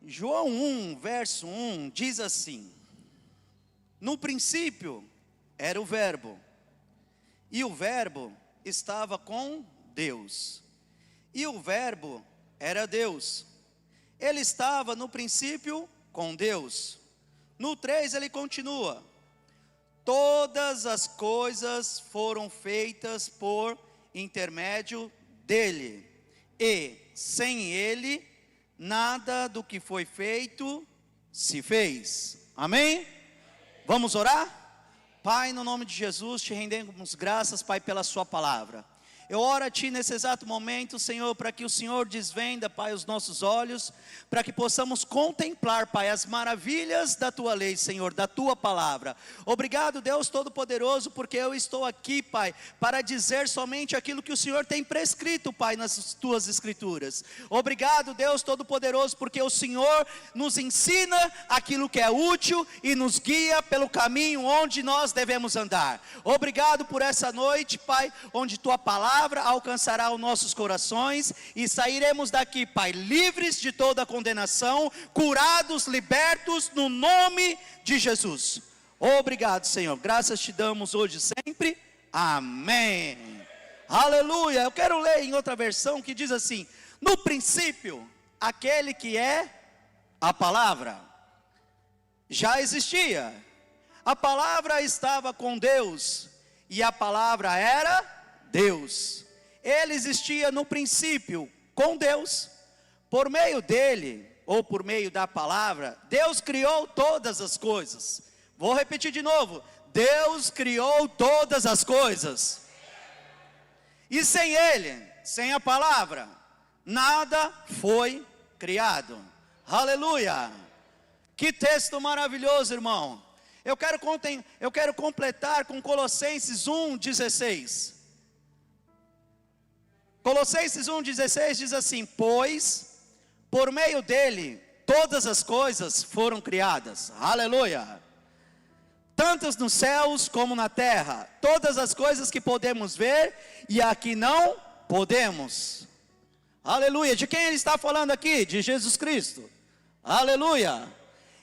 João 1, verso 1, diz assim: no princípio era o Verbo, e o Verbo estava com Deus, e o Verbo era Deus. Ele estava no princípio com Deus. No 3 ele continua: todas as coisas foram feitas por intermédio dele, e sem ele, nada do que foi feito se fez. Amém? Vamos orar? Pai, no nome de Jesus, te rendemos graças, Pai, pela sua palavra. Eu oro a Ti nesse exato momento, Senhor, para que o Senhor desvenda, Pai, os nossos olhos, para que possamos contemplar, Pai, as maravilhas da Tua lei, Senhor, da Tua palavra. Obrigado, Deus Todo-Poderoso, porque eu estou aqui, Pai, para dizer somente aquilo que o Senhor tem prescrito, Pai, nas Tuas Escrituras. Obrigado, Deus Todo-Poderoso, porque o Senhor nos ensina aquilo que é útil e nos guia pelo caminho onde nós devemos andar. Obrigado por essa noite, Pai, onde Tua palavra alcançará os nossos corações e sairemos daqui, Pai, livres de toda condenação, curados, libertos, no nome de Jesus. Obrigado, Senhor, graças te damos hoje e sempre, amém. Aleluia. Eu quero ler em outra versão que diz assim: no princípio, aquele que é a palavra já existia, a palavra estava com Deus, e a palavra era Deus. Ele existia no princípio com Deus. Por meio dele, ou por meio da palavra, Deus criou todas as coisas. Vou repetir de novo: Deus criou todas as coisas. E sem ele, sem a palavra, nada foi criado. Aleluia. Que texto maravilhoso, irmão. Eu quero completar com Colossenses 1,16. Colossenses 1,16 diz assim: pois por meio dele todas as coisas foram criadas. Aleluia. Tanto nos céus como na terra, todas as coisas que podemos ver e a que não podemos. Aleluia. De quem ele está falando aqui? De Jesus Cristo. Aleluia.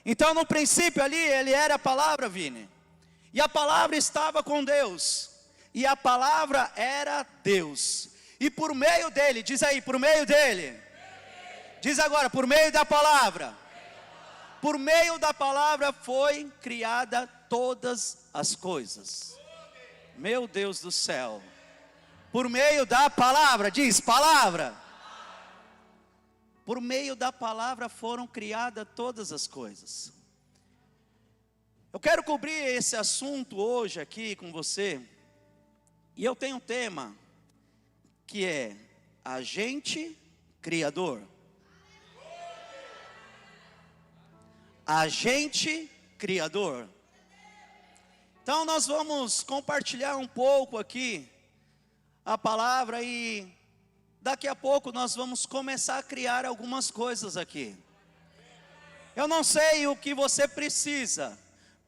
Então no princípio ali ele era a palavra, Vini, e a palavra estava com Deus, e a palavra era Deus. E por meio dele, diz aí, por meio dele. Diz agora, por meio da palavra. Por meio da palavra foi criada todas as coisas. Meu Deus do céu. Por meio da palavra, diz palavra. Por meio da palavra foram criadas todas as coisas. Eu quero cobrir esse assunto hoje aqui com você. E eu tenho um tema que é agente criador. Agente criador. Então nós vamos compartilhar um pouco aqui a palavra e daqui a pouco nós vamos começar a criar algumas coisas aqui. Eu não sei o que você precisa,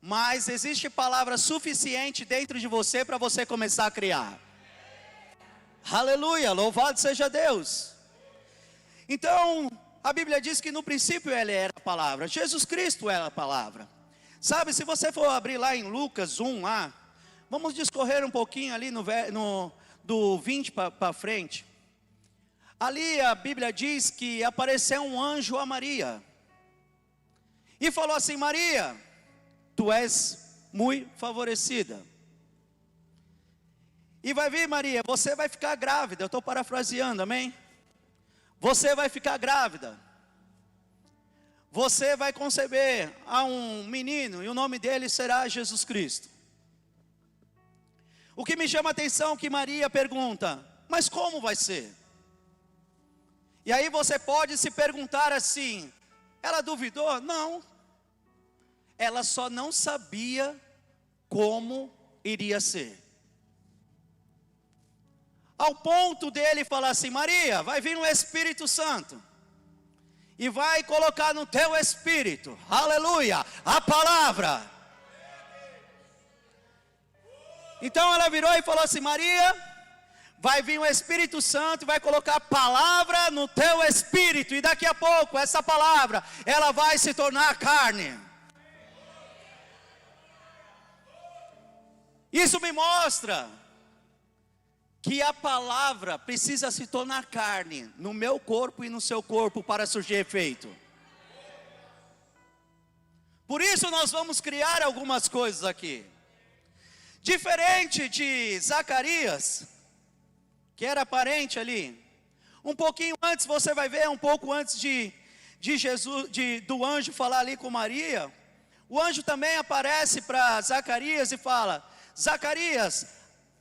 mas existe palavra suficiente dentro de você para você começar a criar. Aleluia, louvado seja Deus. Então, a Bíblia diz que no princípio ele era a palavra, Jesus Cristo era a palavra. Sabe, se você for abrir lá em Lucas 1 lá, vamos discorrer um pouquinho ali do 20 para frente. Ali a Bíblia diz que apareceu um anjo a Maria, e falou assim: Maria, tu és muito favorecida. E vai vir, Maria, você vai ficar grávida. Eu estou parafraseando, amém? Você vai ficar grávida. Você vai conceber a um menino e o nome dele será Jesus Cristo. O que me chama a atenção é que Maria pergunta: mas como vai ser? E aí você pode se perguntar assim: ela duvidou? Não. Ela só não sabia como iria ser. Ao ponto dele falar assim: Maria, vai vir um Espírito Santo e vai colocar no teu espírito, aleluia, a palavra. Então ela virou e falou assim: Maria, vai vir o Espírito Santo e vai colocar palavra no teu espírito, e daqui a pouco essa palavra, ela vai se tornar carne. Isso me mostra que a palavra precisa se tornar carne no meu corpo e no seu corpo para surgir efeito. Por isso nós vamos criar algumas coisas aqui. Diferente de Zacarias, que era parente ali, um pouquinho antes, você vai ver, um pouco antes de Jesus, do anjo falar ali com Maria, o anjo também aparece para Zacarias e fala: Zacarias,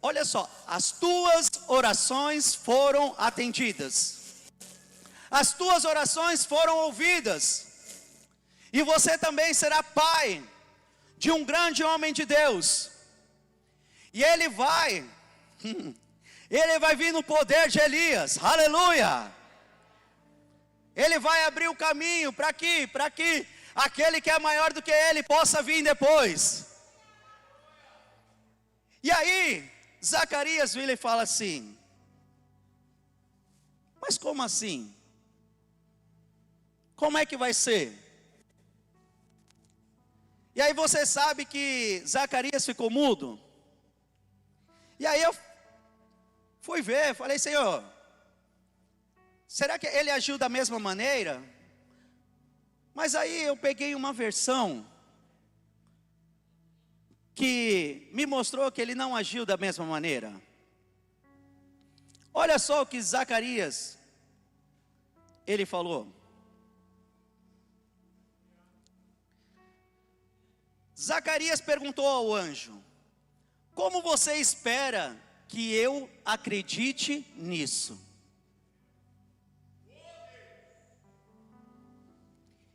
olha só, as tuas orações foram atendidas, as tuas orações foram ouvidas, e você também será pai de um grande homem de Deus, e ele vai vir no poder de Elias, aleluia, ele vai abrir o caminho para que aquele que é maior do que ele possa vir depois. E aí, Zacarias vira e fala assim: mas como assim? Como é que vai ser? E aí você sabe que Zacarias ficou mudo. E aí eu fui ver, falei: Senhor, será que ele agiu da mesma maneira? Mas aí eu peguei uma versão que me mostrou que ele não agiu da mesma maneira. Olha só o que Zacarias, ele falou. Zacarias perguntou ao anjo: como você espera que eu acredite nisso?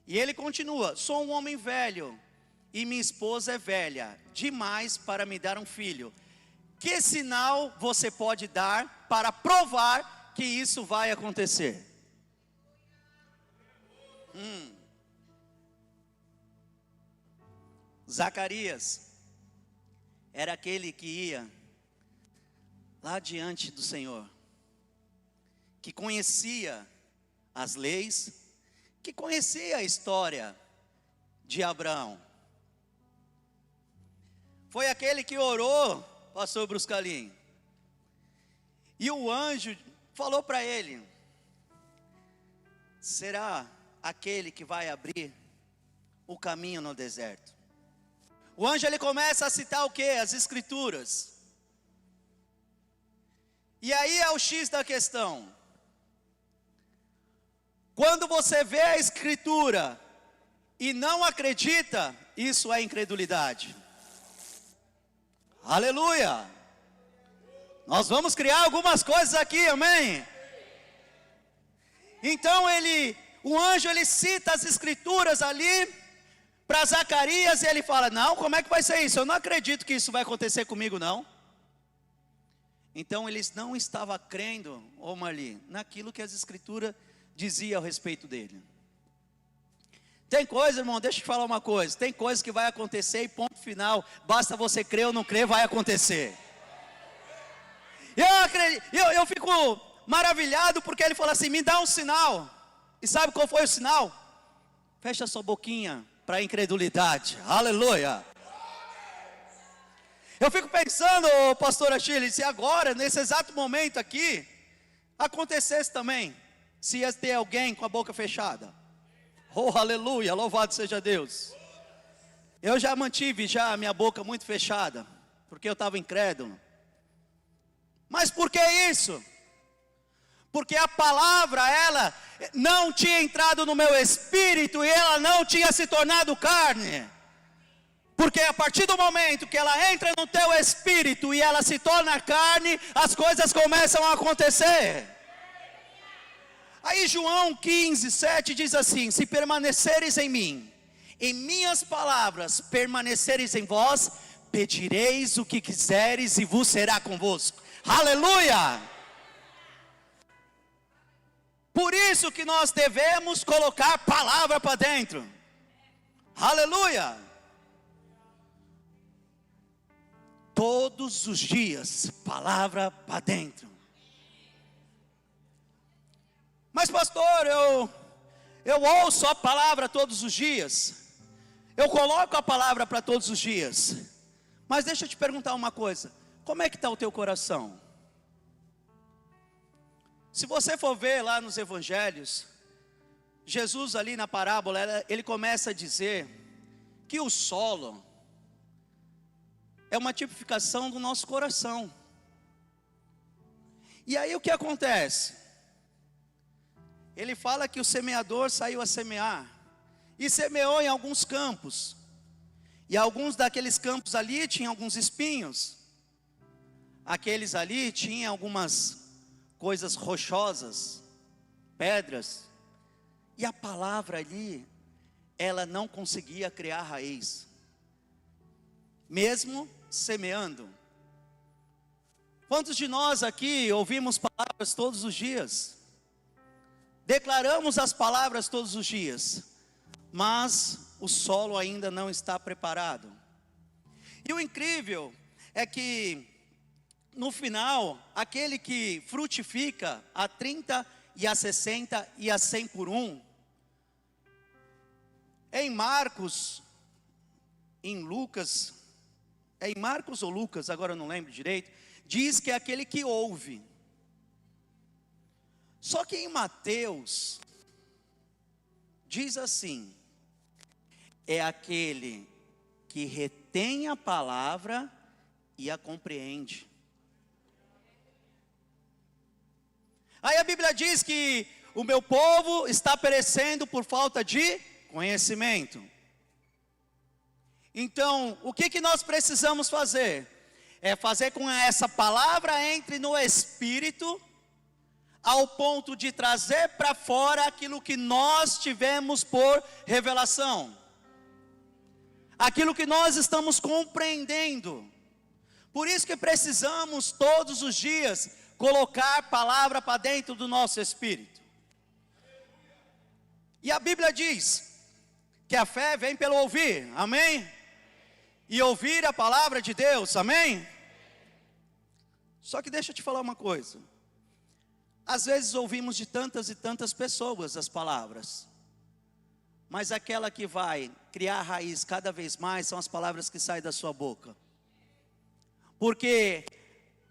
E ele continua: sou um homem velho, e minha esposa é velha demais para me dar um filho. Que sinal você pode dar para provar que isso vai acontecer? Zacarias era aquele que ia lá diante do Senhor, que conhecia as leis, que conhecia a história de Abraão. Foi aquele que orou, pastor Bruscalim, e o anjo falou para ele: será aquele que vai abrir o caminho no deserto. O anjo, ele começa a citar o que? As escrituras. E aí é o X da questão. Quando você vê a escritura e não acredita, isso é incredulidade. Aleluia! Nós vamos criar algumas coisas aqui, amém? Então o anjo, ele cita as escrituras ali para Zacarias, e ele fala: não, como é que vai ser isso? Eu não acredito que isso vai acontecer comigo, não. Então eles não estavam crendo, ô Marli, naquilo que as escrituras diziam a respeito dele. Tem coisa, irmão, deixa eu te falar uma coisa, tem coisa que vai acontecer e ponto final, basta você crer ou não crer, vai acontecer. Eu fico maravilhado porque ele fala assim: me dá um sinal. E sabe qual foi o sinal? Fecha sua boquinha para a incredulidade, aleluia. Eu fico pensando, pastor Achille, se agora, nesse exato momento aqui, acontecesse também, se ia ter alguém com a boca fechada. Oh, aleluia, louvado seja Deus. Eu já mantive a minha boca muito fechada, porque eu estava incrédulo. Mas por que isso? Porque a palavra, ela não tinha entrado no meu espírito, e ela não tinha se tornado carne. Porque a partir do momento que ela entra no teu espírito e ela se torna carne, as coisas começam a acontecer. Aí João 15:7 diz assim: se permaneceres em mim, em minhas palavras permaneceres em vós, pedireis o que quiseres e vos será convosco. Aleluia! Por isso que nós devemos colocar palavra para dentro. Aleluia! Todos os dias, palavra para dentro. Mas pastor, eu ouço a palavra todos os dias. Eu coloco a palavra para todos os dias. Mas deixa eu te perguntar uma coisa. Como é que está o teu coração? Se você for ver lá nos evangelhos, Jesus ali na parábola, ele começa a dizer que o solo é uma tipificação do nosso coração. E aí o que acontece? Ele fala que o semeador saiu a semear, e semeou em alguns campos, e alguns daqueles campos ali tinham alguns espinhos, aqueles ali tinham algumas coisas rochosas, pedras, e a palavra ali, ela não conseguia criar raiz, mesmo semeando. Quantos de nós aqui ouvimos palavras todos os dias? Declaramos as palavras todos os dias, mas o solo ainda não está preparado. E o incrível é que, no final, aquele que frutifica a 30 e a 60 e a 100 por um, em Marcos, em Lucas, é em Marcos ou Lucas, agora eu não lembro direito, diz que é aquele que ouve. Só que em Mateus, diz assim, é aquele que retém a palavra e a compreende. Aí a Bíblia diz que o meu povo está perecendo por falta de conhecimento. Então, o que nós precisamos fazer? É fazer com que essa palavra entre no espírito, ao ponto de trazer para fora aquilo que nós tivemos por revelação, aquilo que nós estamos compreendendo. Por isso que precisamos todos os dias colocar palavra para dentro do nosso espírito. E a Bíblia diz que a fé vem pelo ouvir, amém? E ouvir a palavra de Deus, amém? Só que deixa eu te falar uma coisa. Às vezes ouvimos de tantas e tantas pessoas as palavras, mas aquela que vai criar raiz cada vez mais são as palavras que saem da sua boca. Porque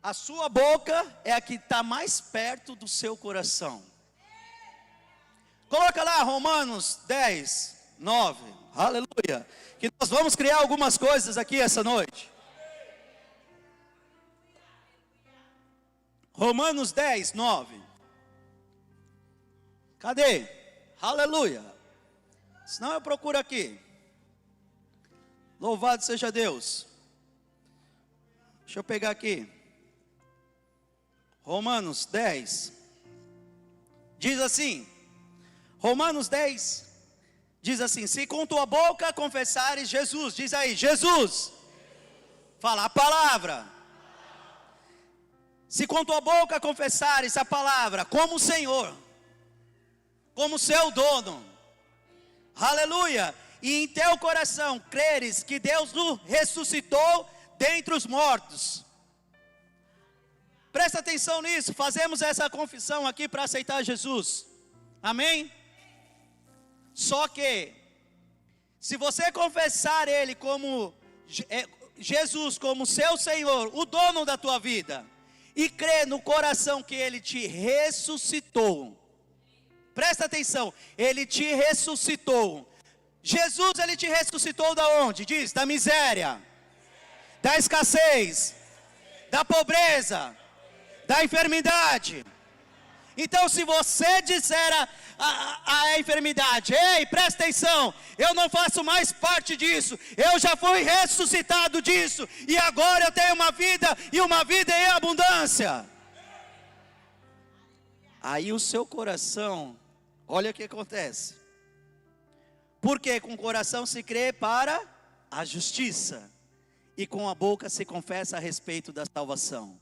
a sua boca é a que está mais perto do seu coração. Coloca lá Romanos 10, 9, aleluia. Que nós vamos criar algumas coisas aqui essa noite. Romanos 10, 9. Cadê? Aleluia. Senão eu procuro aqui. Louvado seja Deus. Deixa eu pegar aqui. Romanos 10. Diz assim. Romanos 10. Diz assim. Se com tua boca confessares Jesus. Diz aí. Jesus. Fala a palavra. Se com tua boca confessares a palavra como Senhor, como seu dono, aleluia, e em teu coração creres que Deus o ressuscitou dentre os mortos. Presta atenção nisso, fazemos essa confissão aqui para aceitar Jesus, amém? Só que, se você confessar Ele como Jesus, como seu Senhor, o dono da tua vida, e crer no coração que Ele te ressuscitou, presta atenção, Ele te ressuscitou. Jesus, Ele te ressuscitou da onde? Diz, da miséria, da escassez, da pobreza, da enfermidade. Então se você disser a enfermidade, ei, presta atenção, eu não faço mais parte disso, eu já fui ressuscitado disso, e agora eu tenho uma vida, e uma vida em abundância. Aí o seu coração, olha o que acontece. Porque com o coração se crê para a justiça, e com a boca se confessa a respeito da salvação.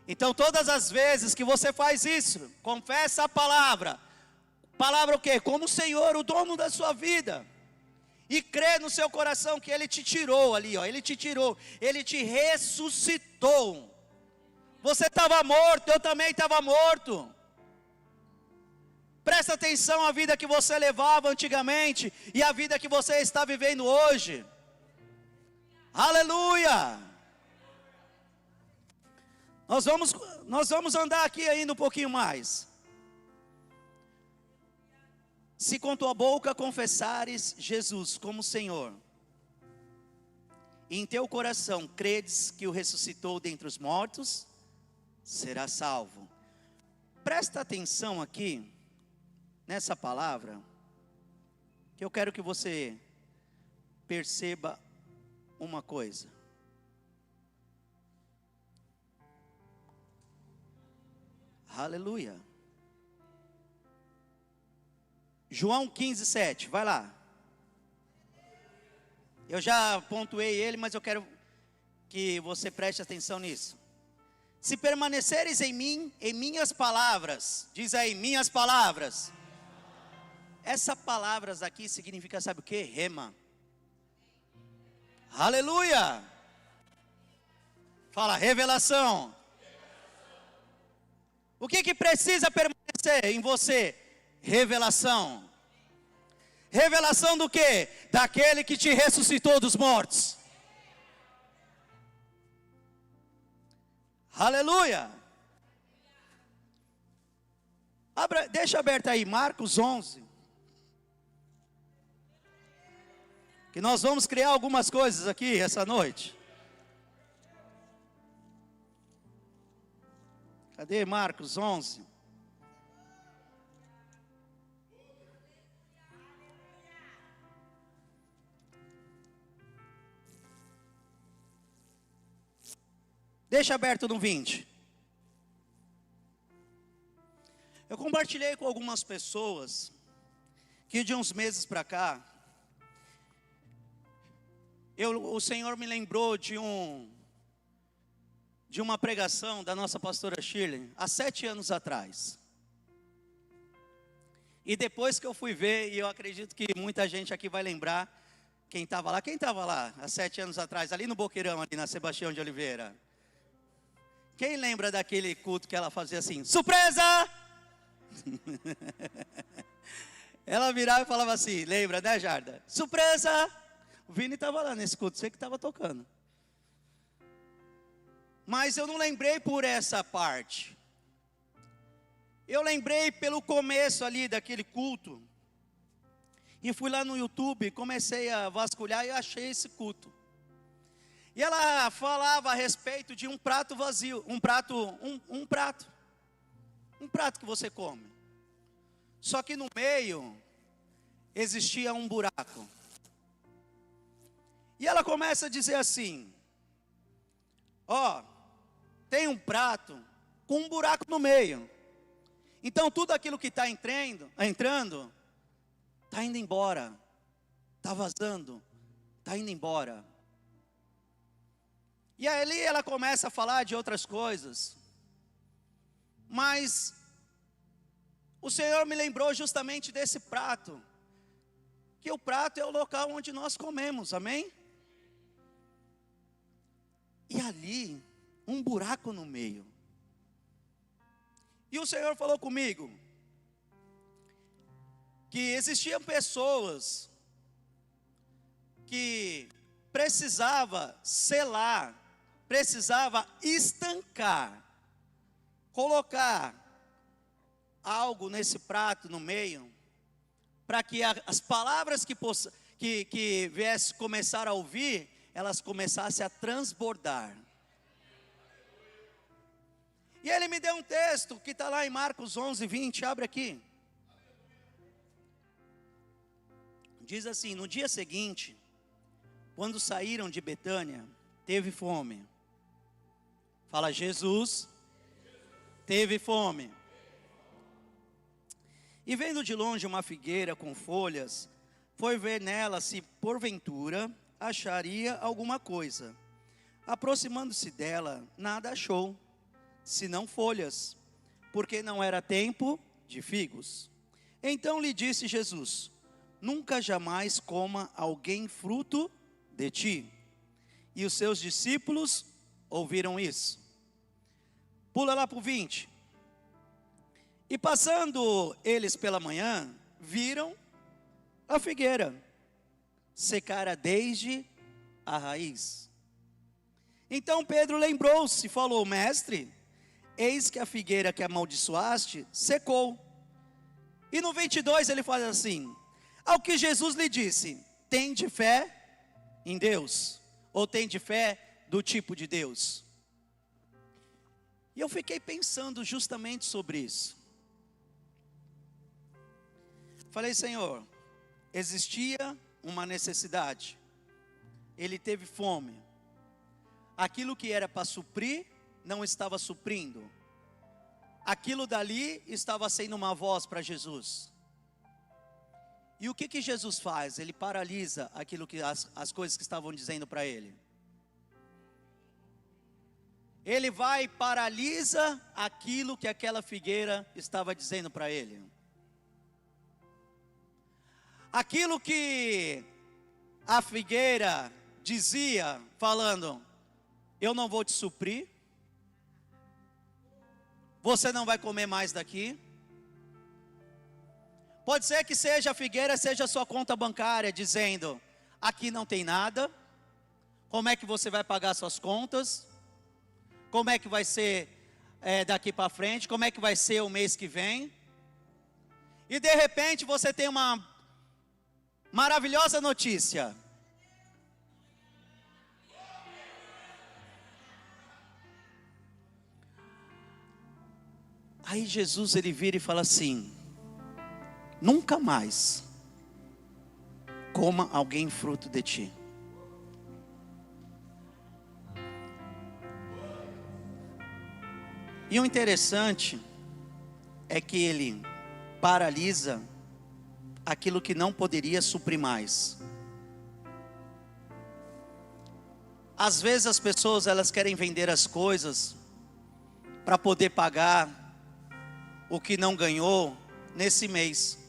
Então todas as vezes que você faz isso, confessa a palavra o quê? Como o Senhor, o dono da sua vida, e crê no seu coração que Ele te tirou ali, ó, Ele te tirou, Ele te ressuscitou. Você estava morto, eu também estava morto. Presta atenção à vida que você levava antigamente e à vida que você está vivendo hoje. Aleluia! Nós vamos andar aqui ainda um pouquinho mais. Se com tua boca confessares Jesus como Senhor, e em teu coração credes que o ressuscitou dentre os mortos, serás salvo. Presta atenção aqui, nessa palavra, que eu quero que você perceba uma coisa. Aleluia. João 15:7, vai lá. Eu já pontuei ele, mas eu quero que você preste atenção nisso. Se permaneceres em mim, em minhas palavras, diz aí, minhas palavras. Essa palavras aqui significa, sabe o que? Rema. Aleluia. Fala, revelação. O que precisa permanecer em você? Revelação. Revelação do quê? Daquele que te ressuscitou dos mortos. Aleluia. Deixa aberto aí, Marcos 11. Que nós vamos criar algumas coisas aqui essa noite. Cadê Marcos 11? Deixa aberto no 20. Eu compartilhei com algumas pessoas que de uns meses para cá, o Senhor me lembrou de uma pregação da nossa pastora Shirley, há 7 anos atrás. E depois que eu fui ver, e eu acredito que muita gente aqui vai lembrar, quem estava lá há 7 anos atrás, ali no Boqueirão, ali na Sebastião de Oliveira. Quem lembra daquele culto que ela fazia assim, surpresa! Ela virava e falava assim, lembra, né, Jarda? Surpresa! O Vini estava lá nesse culto, você que estava tocando. Mas eu não lembrei por essa parte. Eu lembrei pelo começo ali daquele culto. E fui lá no YouTube, comecei a vasculhar e achei esse culto. E ela falava a respeito de um prato vazio, um prato que você come. Só que no meio existia um buraco. E ela começa a dizer assim: ó, tem um prato com um buraco no meio. Então tudo aquilo que está entrando, está indo embora, está vazando, está indo embora. E ali ela começa a falar de outras coisas. Mas o Senhor me lembrou justamente desse prato. Que o prato é o local onde nós comemos, amém? E ali, um buraco no meio. E o Senhor falou comigo que existiam pessoas que precisava selar, precisava estancar, colocar algo nesse prato no meio, para que as palavras que viesse começar a ouvir, elas começassem a transbordar. E ele me deu um texto que está lá em Marcos 11:20, abre aqui. Diz assim: no dia seguinte, quando saíram de Betânia, teve fome. Fala, Jesus teve fome. E vendo de longe uma figueira com folhas, foi ver nela se porventura acharia alguma coisa. Aproximando-se dela, nada achou, senão folhas, porque não era tempo de figos. Então lhe disse Jesus: nunca jamais coma alguém fruto de ti. E os seus discípulos ouviram isso. Pula lá para o 20. E passando eles pela manhã, viram a figueira secara desde a raiz. Então Pedro lembrou-se e falou: mestre, eis que a figueira que amaldiçoaste secou. E no 22 ele fala assim: ao que Jesus lhe disse: tende fé em Deus, ou tende fé do tipo de Deus. E eu fiquei pensando justamente sobre isso. Falei: Senhor, existia uma necessidade, ele teve fome, aquilo que era para suprir, não estava suprindo, aquilo dali estava sendo uma voz para Jesus. E o que Jesus faz? Ele paralisa aquilo que as coisas que estavam dizendo para ele. Ele vai e paralisa aquilo que aquela figueira estava dizendo para ele. Aquilo que a figueira dizia, falando: eu não vou te suprir, você não vai comer mais daqui. Pode ser que seja a figueira, seja a sua conta bancária, dizendo: aqui não tem nada, como é que você vai pagar suas contas? Como é que vai ser daqui para frente? Como é que vai ser o mês que vem? E de repente você tem uma maravilhosa notícia. Aí Jesus ele vira e fala assim: nunca mais coma alguém fruto de ti. E o interessante é que ele paralisa aquilo que não poderia suprir mais. Às vezes as pessoas elas querem vender as coisas para poder pagar o que não ganhou nesse mês.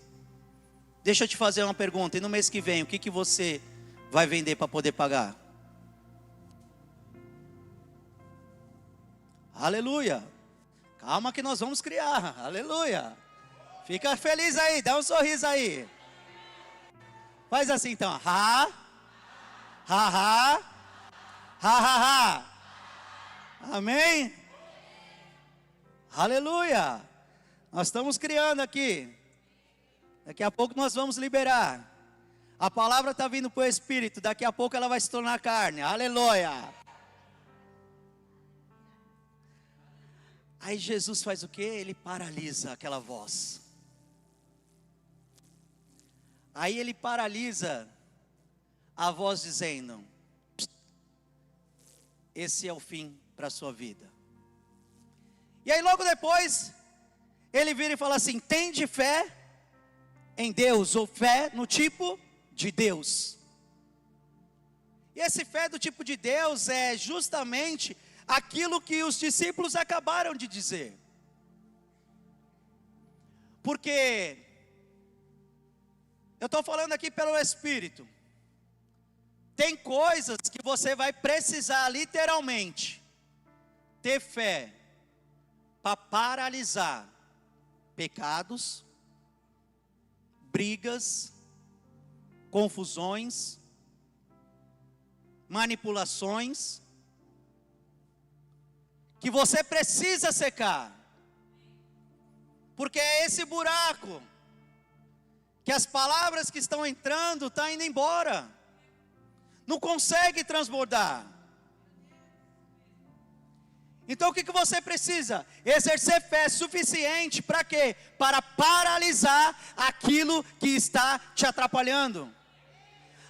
Deixa eu te fazer uma pergunta: e no mês que vem, o que você vai vender para poder pagar? Aleluia! Calma que nós vamos criar, aleluia! Fica feliz aí, dá um sorriso aí. Faz assim então: ha, ha, ha, ha, ha, ha. Amém? Aleluia! Nós estamos criando aqui. Daqui a pouco nós vamos liberar. A palavra está vindo para o Espírito. Daqui a pouco ela vai se tornar carne. Aleluia! Aí Jesus faz o quê? Ele paralisa aquela voz. Aí ele paralisa a voz dizendo: esse é o fim para a sua vida. E aí logo depois ele vira e fala assim: tende fé em Deus, ou fé no tipo de Deus. E esse fé do tipo de Deus é justamente aquilo que os discípulos acabaram de dizer. Porque eu estou falando aqui pelo Espírito. Tem coisas que você vai precisar literalmente ter fé para paralisar pecados, brigas, confusões, manipulações, que você precisa secar, porque é esse buraco que as palavras que estão entrando estão indo embora, não consegue transbordar. Então o que você precisa? Exercer fé suficiente para quê? Para paralisar aquilo que está te atrapalhando,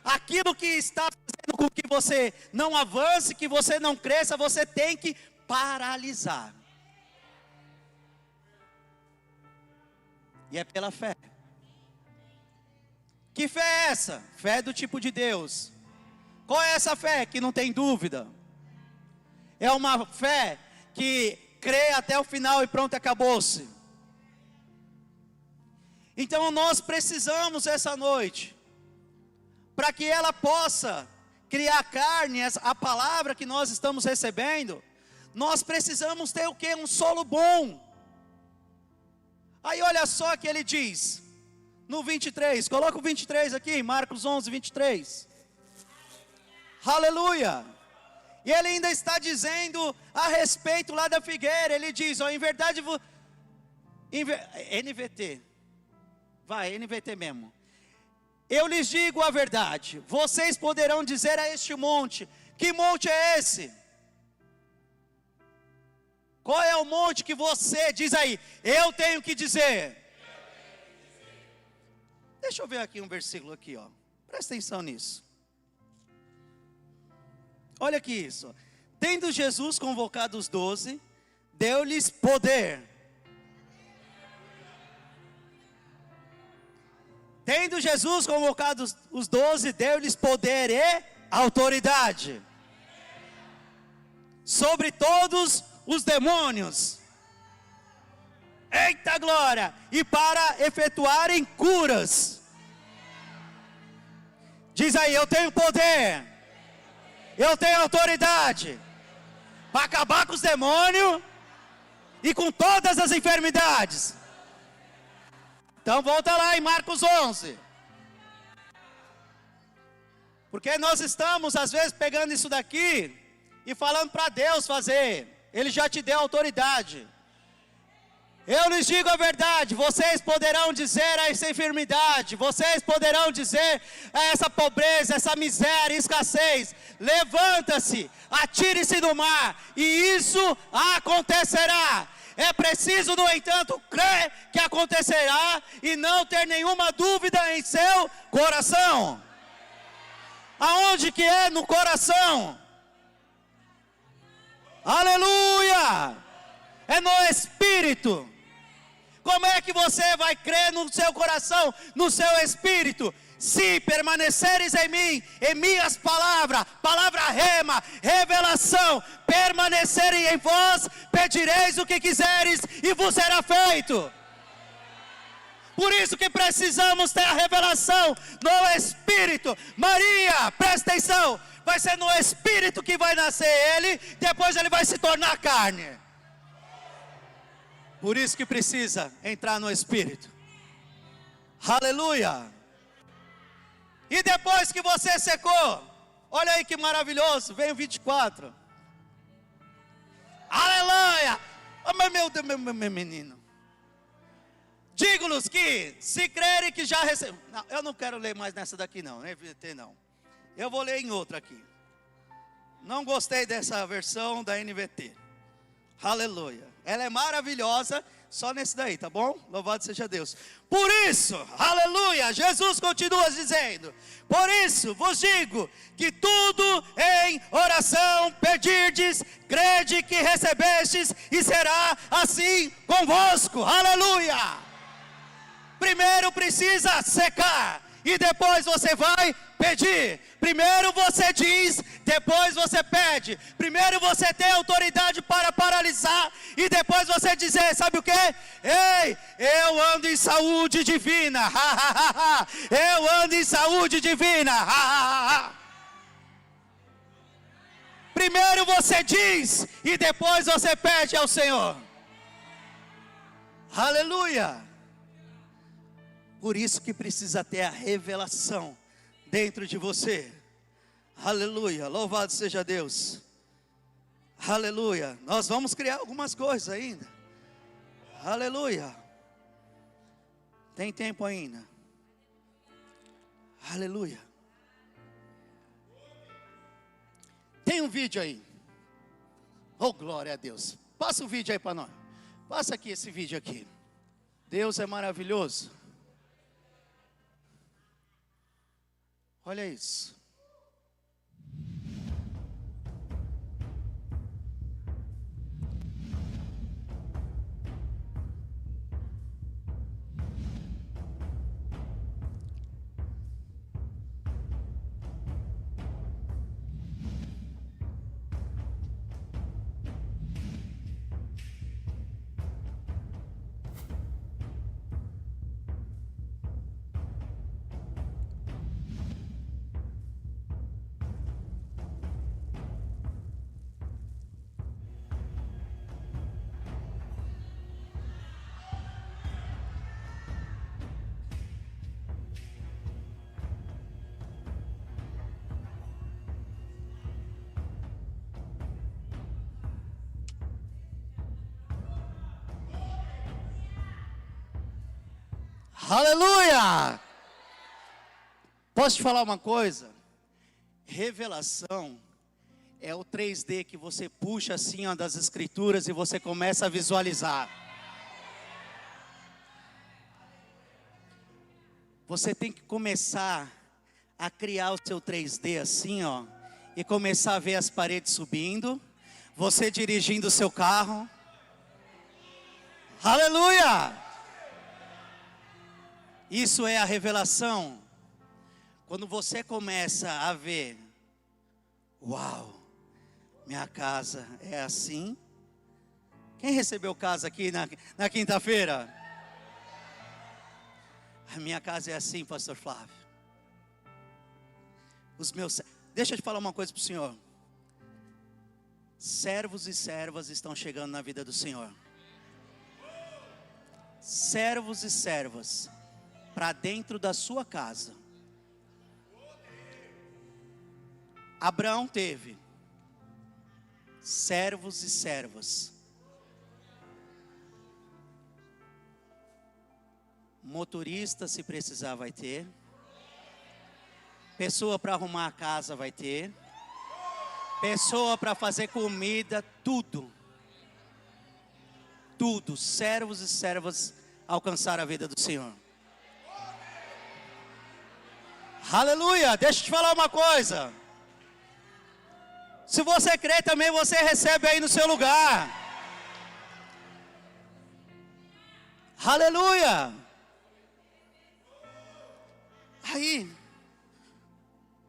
aquilo que está fazendo com que você não avance, que você não cresça. Você tem que paralisar. E é pela fé. Que fé é essa? Fé do tipo de Deus. Qual é essa fé? Que não tem dúvida. É uma fé que crê até o final e pronto, acabou-se. Então nós precisamos essa noite, para que ela possa criar carne, a palavra que nós estamos recebendo, nós precisamos ter o quê? Um solo bom. Aí olha só que ele diz, no 23, coloca o 23 aqui, Marcos 11, 23. Aleluia! E ele ainda está dizendo a respeito lá da figueira, ele diz, ó, em verdade, NVT, vai, NVT mesmo. Eu lhes digo a verdade, vocês poderão dizer a este monte, que monte é esse? Qual é o monte que você, diz aí, eu tenho que dizer? Deixa eu ver aqui um versículo aqui, ó. Presta atenção nisso. Olha aqui isso. Tendo Jesus convocado os 12, deu-lhes poder. Tendo Jesus convocado os 12, deu-lhes poder e autoridade sobre todos os demônios. Eita glória! E para efetuarem curas. Diz aí, eu tenho poder. Eu tenho autoridade para acabar com os demônios e com todas as enfermidades. Então volta lá em Marcos 11. Porque nós estamos às vezes pegando isso daqui e falando para Deus fazer. Ele já te deu autoridade. Eu lhes digo a verdade, vocês poderão dizer a essa enfermidade, vocês poderão dizer a essa pobreza, essa miséria, escassez, levanta-se, atire-se no mar, e isso acontecerá. É preciso, no entanto, crer que acontecerá e não ter nenhuma dúvida em seu coração. Aonde que é? No coração. Aleluia! É no Espírito. Como é que você vai crer no seu coração, no seu Espírito? Se permaneceres em mim, em minhas palavras, palavra rema, revelação, permanecerem em vós, pedireis o que quiseres e vos será feito. Por isso que precisamos ter a revelação no Espírito. Maria, presta atenção, vai ser no Espírito que vai nascer ele, depois ele vai se tornar carne. Por isso que precisa entrar no Espírito. Aleluia. E depois que você secou, olha aí que maravilhoso, vem o 24. Aleluia. Oh, meu Deus, meu menino. Digo-los que, se crerem que já receberam. Não, eu não quero ler mais nessa daqui não, NVT não. Eu vou ler em outra aqui. Não gostei dessa versão da NVT. Aleluia. Ela é maravilhosa, só nesse daí, tá bom? Louvado seja Deus. Por isso, aleluia, Jesus continua dizendo, por isso vos digo, que tudo em oração pedirdes, crede que recebestes, e será assim convosco, aleluia. Primeiro precisa secar, e depois você vai pedir. Primeiro você diz, depois você pede. Primeiro você tem autoridade para paralisar, e depois você dizer, sabe o que? Ei, eu ando em saúde divina. Eu ando em saúde divina. Primeiro você diz, e depois você pede ao Senhor. Aleluia. Por isso que precisa ter a revelação dentro de você. Aleluia, louvado seja Deus. Aleluia, nós vamos criar algumas coisas ainda. Aleluia. Tem tempo ainda. Aleluia. Tem um vídeo aí. Oh, glória a Deus. Passa o vídeo aí para nós. Passa aqui esse vídeo aqui. Deus é maravilhoso. Olha isso. Aleluia! Posso te falar uma coisa? Revelação é o 3D que você puxa assim, ó, das escrituras e você começa a visualizar. Você tem que começar a criar o seu 3D assim, ó, e começar a ver as paredes subindo, você dirigindo o seu carro. Aleluia! Isso é a revelação. Quando você começa a ver, uau, minha casa é assim. Quem recebeu casa aqui na quinta-feira? A minha casa é assim, pastor Flávio. Deixa eu te falar uma coisa para o senhor. Servos e servas estão chegando na vida do Senhor. Servos e servas para dentro da sua casa. Abraão teve servos e servas. Motorista, se precisar, vai ter. Pessoa para arrumar a casa vai ter. Pessoa para fazer comida, tudo. Tudo, servos e servas alcançaram a vida do Senhor. Aleluia, deixa eu te falar uma coisa. Se você crê também, você recebe aí no seu lugar. Aleluia. Aí,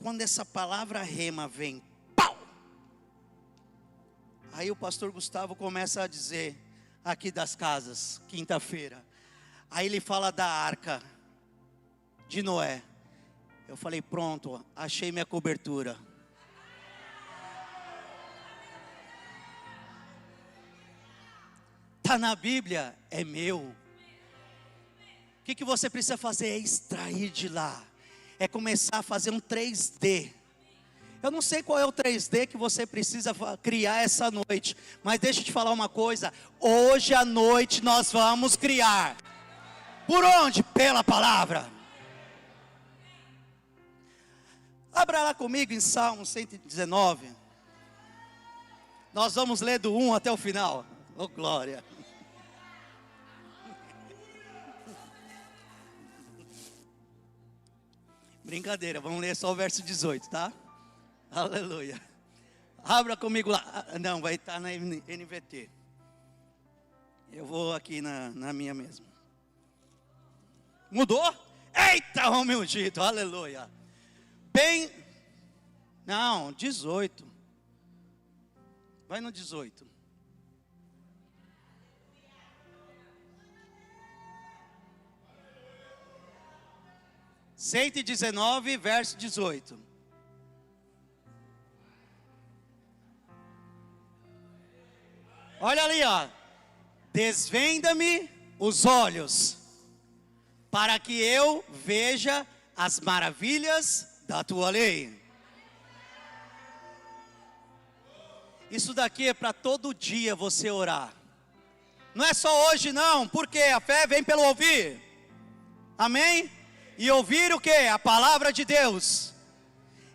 quando essa palavra rema vem, pau! Aí o pastor Gustavo começa a dizer, aqui das casas, quinta-feira. Aí ele fala da arca de Noé. Eu falei, pronto, achei minha cobertura. Está na Bíblia, é meu. O que você precisa fazer? É extrair de lá. É começar a fazer um 3D. Eu não sei qual é o 3D que você precisa criar essa noite. Mas deixa eu te falar uma coisa. Hoje à noite nós vamos criar. Por onde? Pela palavra. Abra lá comigo em Salmo 119. Nós vamos ler do 1 até o final. Oh, glória. Brincadeira, vamos ler só o verso 18, tá? Aleluia. Abra comigo lá. Não, vai estar na NVT. Eu vou aqui na minha mesmo. Mudou? Eita, homem ungido, aleluia. Bem, não, 18. Vai no 18. Cento e 19, verso 18. Olha ali, ó. Desvenda-me os olhos, para que eu veja as maravilhas da tua lei. Isso daqui é para todo dia você orar. Não é só hoje não, porque a fé vem pelo ouvir. Amém? E ouvir o que? A palavra de Deus.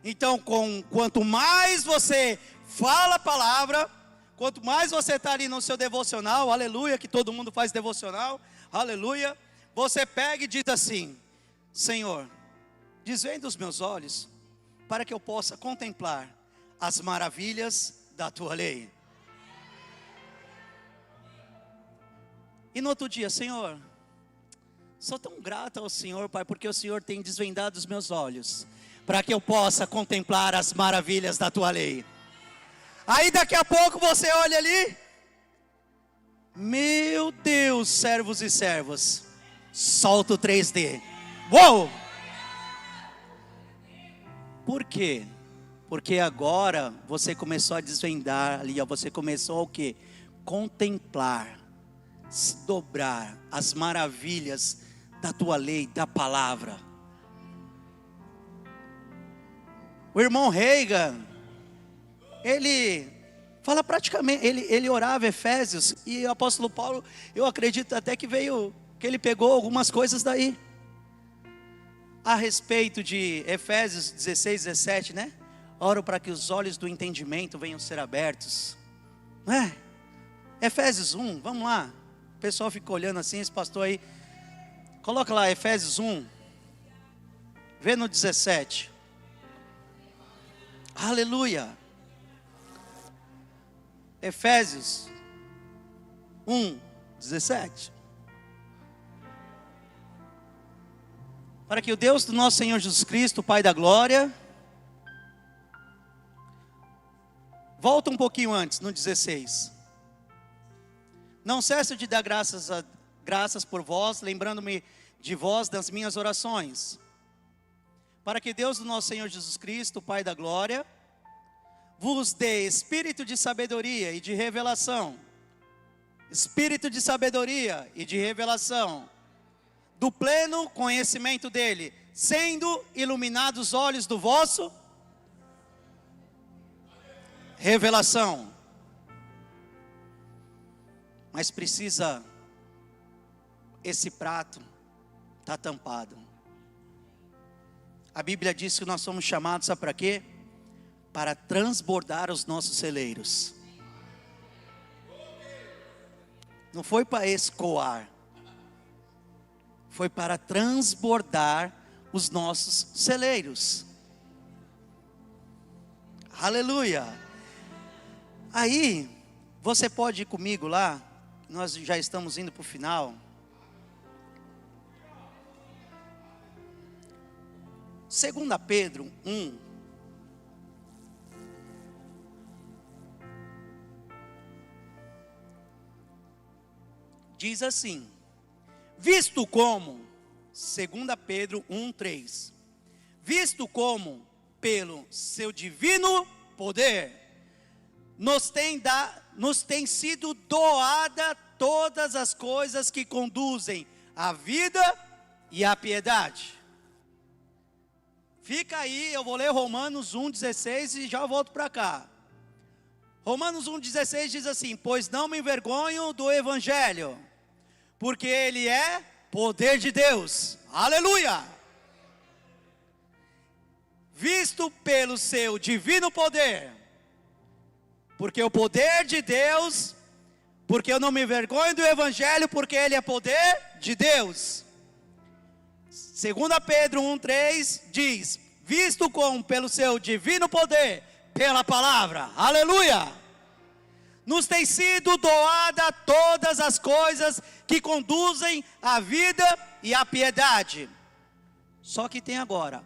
Então, quanto mais você fala a palavra, quanto mais você está ali no seu devocional, aleluia, que todo mundo faz devocional, aleluia, você pega e diz assim: Senhor, desvenda os meus olhos, para que eu possa contemplar as maravilhas da tua lei. E no outro dia, Senhor, sou tão grato ao Senhor, Pai, porque o Senhor tem desvendado os meus olhos, para que eu possa contemplar as maravilhas da tua lei. Aí daqui a pouco você olha ali, meu Deus, servos e servas, solta o 3D. Uou! Por quê? Porque agora você começou a desvendar ali, você começou o quê? Contemplar, se dobrar as maravilhas da tua lei, da palavra. O irmão Reagan, ele fala praticamente, ele orava Efésios, e o apóstolo Paulo, eu acredito até que ele pegou algumas coisas daí. a respeito de Efésios 16, 17, né? Oro para que os olhos do entendimento venham ser abertos. Não é? Efésios 1, vamos lá. O pessoal fica olhando assim, esse pastor aí. Coloca lá, Efésios 1. Vê no 17. Aleluia. Efésios 1, 17. Para que o Deus do nosso Senhor Jesus Cristo, Pai da glória. Volta um pouquinho antes, no 16. Não cesso de dar graças por vós, lembrando-me de vós das minhas orações. Para que Deus do nosso Senhor Jesus Cristo, Pai da glória, vos dê espírito de sabedoria e de revelação. Espírito de sabedoria e de revelação. Do pleno conhecimento dele, sendo iluminados os olhos do vosso revelação. Mas precisa, esse prato está tampado. A Bíblia diz que nós somos chamados, sabe para quê? Para transbordar os nossos celeiros. Não foi para escoar, foi para transbordar os nossos celeiros. Aleluia. Aí, você pode ir comigo lá, nós já estamos indo para o final. 2 Pedro 1. Diz assim: visto como, 2 Pedro 1:3, visto como pelo seu divino poder nos tem sido doada todas as coisas que conduzem à vida e à piedade. Fica aí, eu vou ler Romanos 1:16 e já volto para cá. Romanos 1:16 diz assim: pois não me envergonho do evangelho, porque ele é poder de Deus. Aleluia! Visto pelo seu divino poder, porque o poder de Deus, porque eu não me envergonho do evangelho, porque ele é poder de Deus. 2 Pedro 1:3 diz: visto como pelo seu divino poder, pela palavra, aleluia, nos tem sido doada todas as coisas que conduzem à vida e à piedade. Só que tem agora,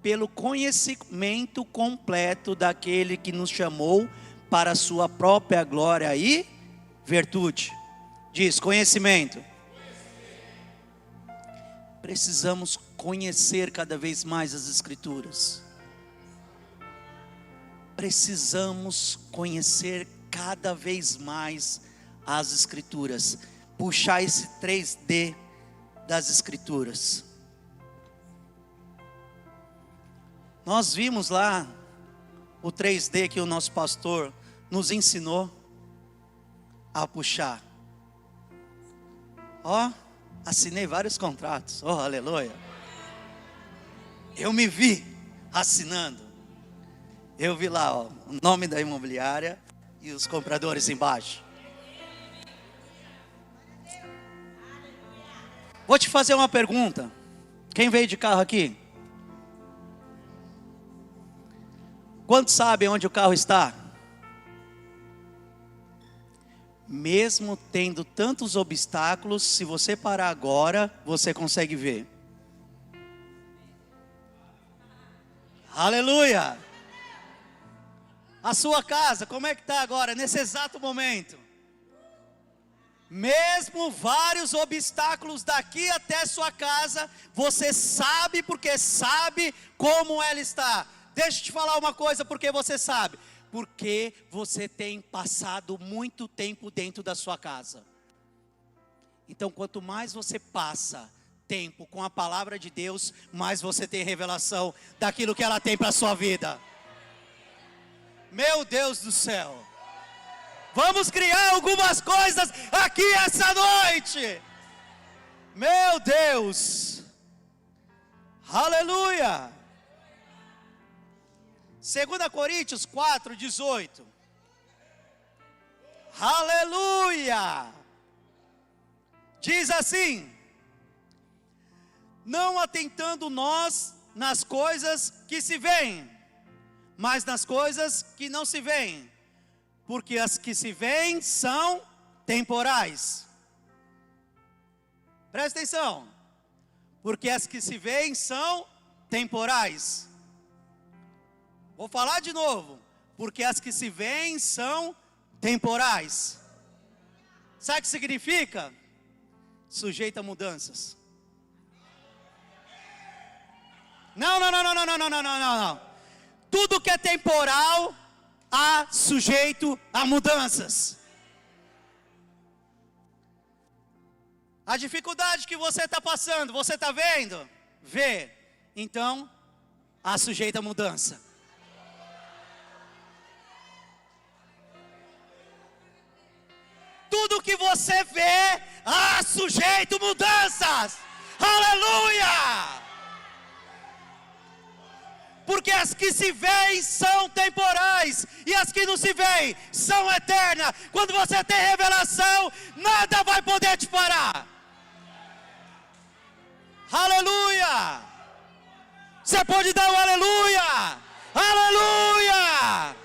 pelo conhecimento completo daquele que nos chamou para a sua própria glória e virtude. Diz, conhecimento. Precisamos conhecer cada vez mais as Escrituras. Precisamos conhecer cada vez mais as Escrituras. Puxar esse 3D das Escrituras. Nós vimos lá o 3D que o nosso pastor nos ensinou a puxar. Ó, assinei vários contratos. Oh, aleluia. Eu me vi assinando. Eu vi lá, ó, o nome da imobiliária e os compradores embaixo. Vou te fazer uma pergunta. Quem veio de carro aqui? Quantos sabem onde o carro está? Mesmo tendo tantos obstáculos, se você parar agora, você consegue ver. Aleluia! A sua casa, como é que está agora, nesse exato momento? Mesmo vários obstáculos daqui até sua casa, você sabe porque sabe como ela está. Deixa eu te falar uma coisa, porque você sabe. Porque você tem passado muito tempo dentro da sua casa. Então, quanto mais você passa tempo com a palavra de Deus, mais você tem revelação daquilo que ela tem para a sua vida. Meu Deus do céu. Vamos criar algumas coisas aqui essa noite. Meu Deus. Aleluia. 2 Coríntios 4:18. Aleluia. Diz assim: não atentando nós nas coisas que se veem, mas nas coisas que não se veem, porque as que se veem são temporais. Presta atenção. Porque as que se veem são temporais. Vou falar de novo. Porque as que se veem são temporais. Sabe o que significa? Sujeito a mudanças. Não. Tudo que é temporal há sujeito a mudanças. A dificuldade que você está passando, você está vendo? Vê. Então, há sujeito a mudança. Tudo que você vê, há sujeito mudanças. Aleluia! Porque as que se veem são temporais, e as que não se veem são eternas. Quando você tem revelação, nada vai poder te parar. Aleluia! Você pode dar um aleluia! Aleluia!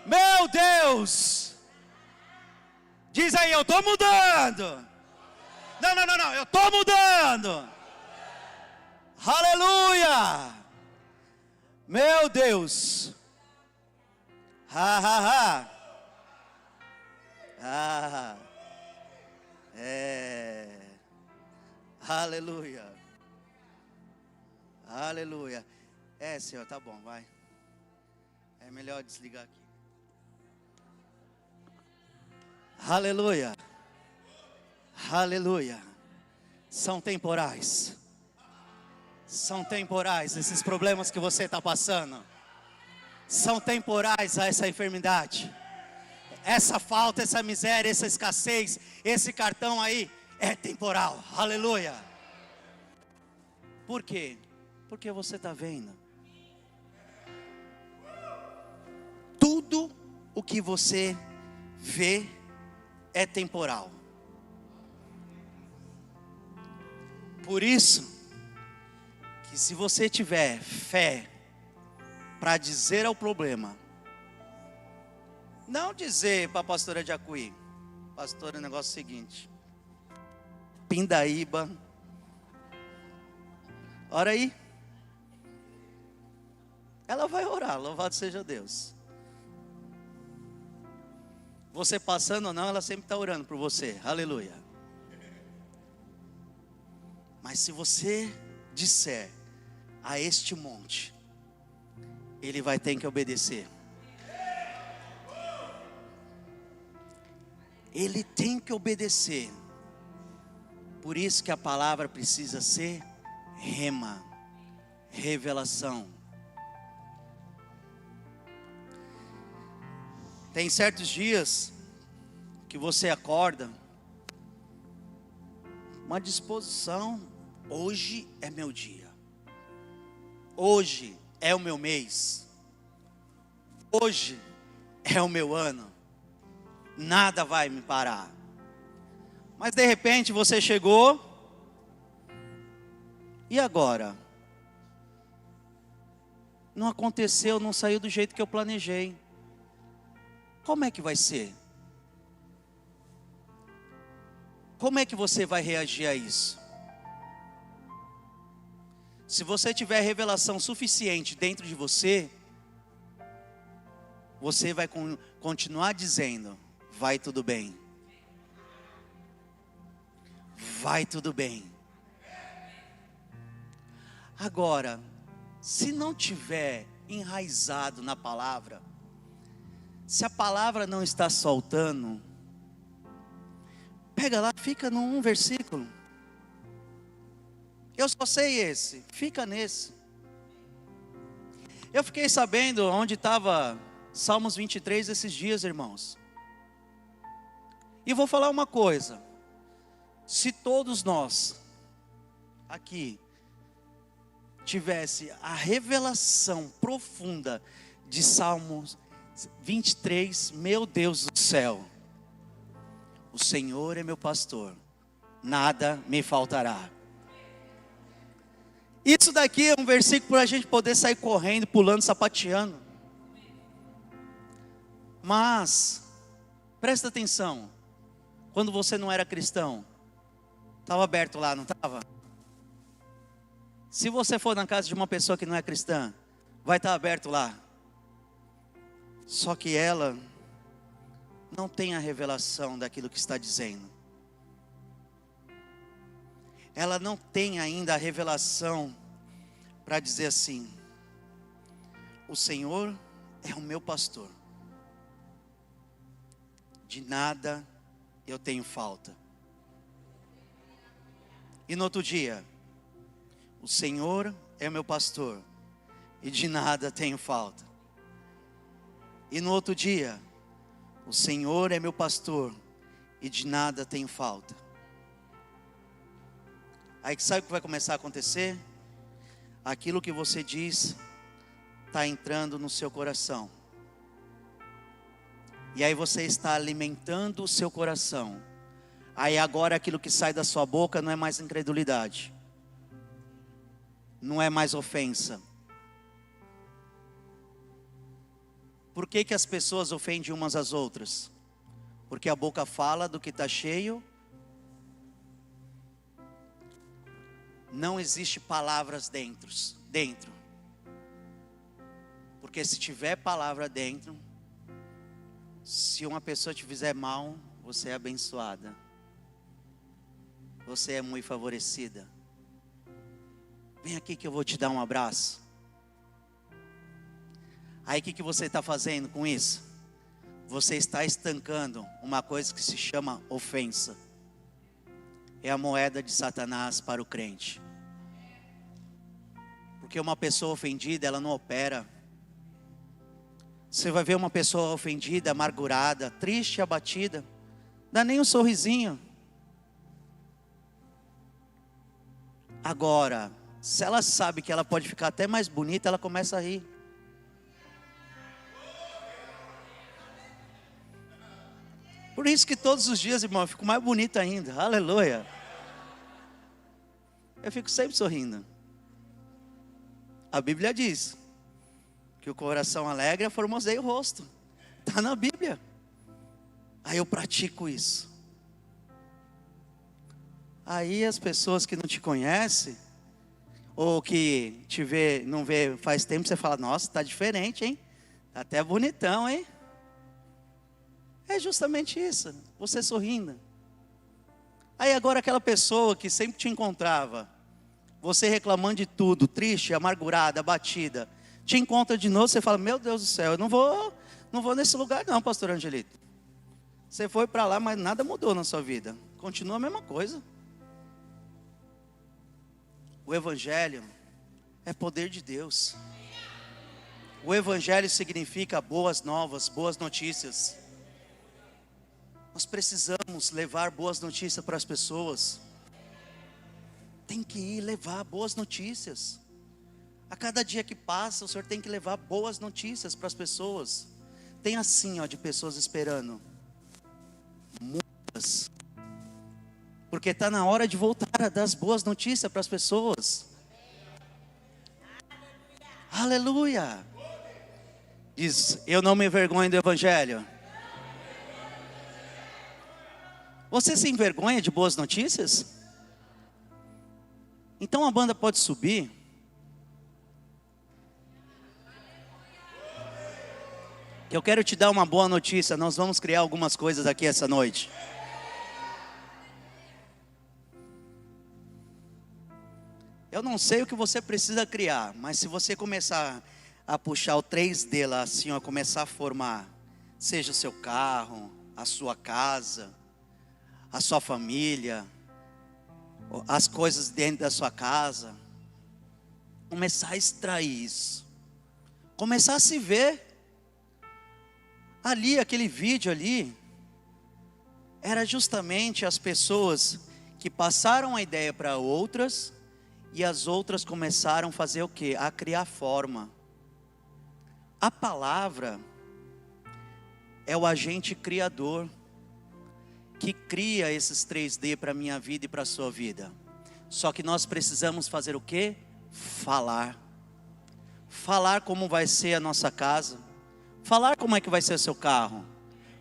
Meu Deus! Diz aí, eu estou mudando. Não, eu estou mudando. Aleluia! Meu Deus! Aleluia! Aleluia! Senhor, tá bom, vai. É melhor desligar aqui. Aleluia! Aleluia! São temporais. São temporais esses problemas que você está passando. São temporais essa enfermidade. Essa falta, essa miséria, essa escassez, esse cartão aí é temporal. Aleluia. Por quê? Porque você está vendo. Tudo o que você vê é temporal. Por isso, que se você tiver fé para dizer ao problema, não dizer para a pastora de Acuí, pastora, o negócio é o seguinte, Pindaíba, ora aí, ela vai orar, louvado seja Deus. Você passando ou não, ela sempre está orando por você, aleluia. Mas se você disser a este monte, ele vai ter que obedecer. Ele tem que obedecer. Por isso que a palavra precisa ser rema, revelação. Tem certos dias que você acorda, uma disposição, hoje é meu dia. Hoje é o meu mês. Hoje é o meu ano. Nada vai me parar. Mas de repente você chegou. E agora? Não aconteceu, não saiu do jeito que eu planejei. Como é que vai ser? Como é que você vai reagir a isso? Se você tiver revelação suficiente dentro de você, você vai continuar dizendo, vai tudo bem. Vai tudo bem. Agora, se não tiver enraizado na palavra, se a palavra não está soltando, pega lá, fica num versículo. Eu só sei esse, fica nesse. Eu fiquei sabendo onde estava Salmos 23 esses dias, irmãos. E vou falar uma coisa. Se todos nós, aqui, tivesse a revelação profunda de Salmos 23, meu Deus do céu, o Senhor é meu pastor, nada me faltará. Isso daqui é um versículo para a gente poder sair correndo, pulando, sapateando. Mas, presta atenção, quando você não era cristão, estava aberto lá, não estava? Se você for na casa de uma pessoa que não é cristã, vai estar aberto lá. Só que ela não tem a revelação daquilo que está dizendo. Ela não tem ainda a revelação para dizer assim: o Senhor é o meu pastor, de nada eu tenho falta. E no outro dia, o Senhor é meu pastor, e de nada tenho falta. E no outro dia, o Senhor é meu pastor, e de nada tenho falta. Aí sabe o que vai começar a acontecer? Aquilo que você diz está entrando no seu coração. E aí você está alimentando o seu coração. Aí agora aquilo que sai da sua boca não é mais incredulidade, não é mais ofensa. Por que as pessoas ofendem umas às outras? Porque a boca fala do que está cheio. Não existe palavras dentro. Porque se tiver palavra dentro, se uma pessoa te fizer mal, você é abençoada. Você é muito favorecida. Vem aqui que eu vou te dar um abraço. Aí o que você está fazendo com isso? Você está estancando uma coisa que se chama ofensa. É a moeda de Satanás para o crente. Porque uma pessoa ofendida, ela não opera. Você vai ver uma pessoa ofendida, amargurada, triste, abatida, dá nem um sorrisinho. Agora, se ela sabe que ela pode ficar até mais bonita, ela começa a rir. Por isso que todos os dias, irmão, eu fico mais bonita ainda. Aleluia. Eu fico sempre sorrindo. A Bíblia diz que o coração alegre formoseia o rosto. Está na Bíblia. Aí eu pratico isso. Aí as pessoas que não te conhecem, ou que te vê, não vê faz tempo, você fala: nossa, está diferente, hein? Está até bonitão, hein? É justamente isso, você sorrindo. Aí agora aquela pessoa que sempre te encontrava, você reclamando de tudo, triste, amargurada, abatida, te encontra de novo, você fala: meu Deus do céu, eu não vou nesse lugar não, pastor Angelito. Você foi para lá, mas nada mudou na sua vida, continua a mesma coisa. O Evangelho é poder de Deus. O Evangelho significa boas novas, boas notícias. Nós precisamos levar boas notícias para as pessoas. Tem que ir levar boas notícias. A cada dia que passa, o Senhor tem que levar boas notícias para as pessoas. Tem assim, de pessoas esperando. Muitas. Porque está na hora de voltar a dar as boas notícias para as pessoas. Aleluia. Diz: eu não me envergonho do Evangelho. Você se envergonha de boas notícias? Então a banda pode subir. Que eu quero te dar uma boa notícia. Nós vamos criar algumas coisas aqui essa noite. Eu não sei o que você precisa criar, mas se você começar a puxar o 3D lá assim, começar a formar, seja o seu carro, a sua casa, a sua família, as coisas dentro da sua casa, começar a extrair isso, começar a se ver. Ali, aquele vídeo ali, era justamente as pessoas que passaram a ideia para outras, E as outras começaram a fazer o quê? A criar forma. A palavra é o agente criador que cria esses 3D para a minha vida e para a sua vida. Só que nós precisamos fazer o quê? Falar. Falar como vai ser a nossa casa. Falar como é que vai ser o seu carro.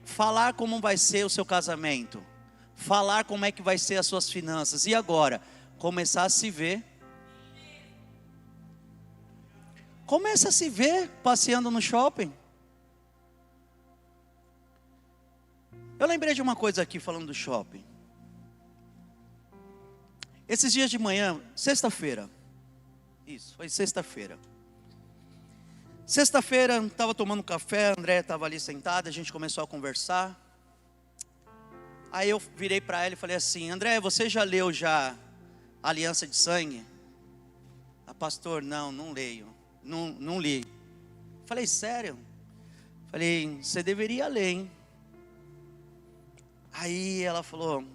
Falar como vai ser o seu casamento. Falar como é que vai ser as suas finanças. E agora? Começar a se ver. Começa a se ver passeando no shopping. Eu lembrei de uma coisa aqui falando do shopping. Esses dias de manhã, sexta-feira. Isso, foi sexta-feira. Sexta-feira, estava tomando café, a Andréia estava ali sentada, a gente começou a conversar. Aí eu virei para ela e falei assim: Andréia, você já leu já Aliança de Sangue? A pastor, não leio. Não li. Falei, sério? Falei, você deveria ler, hein? Aí ela falou,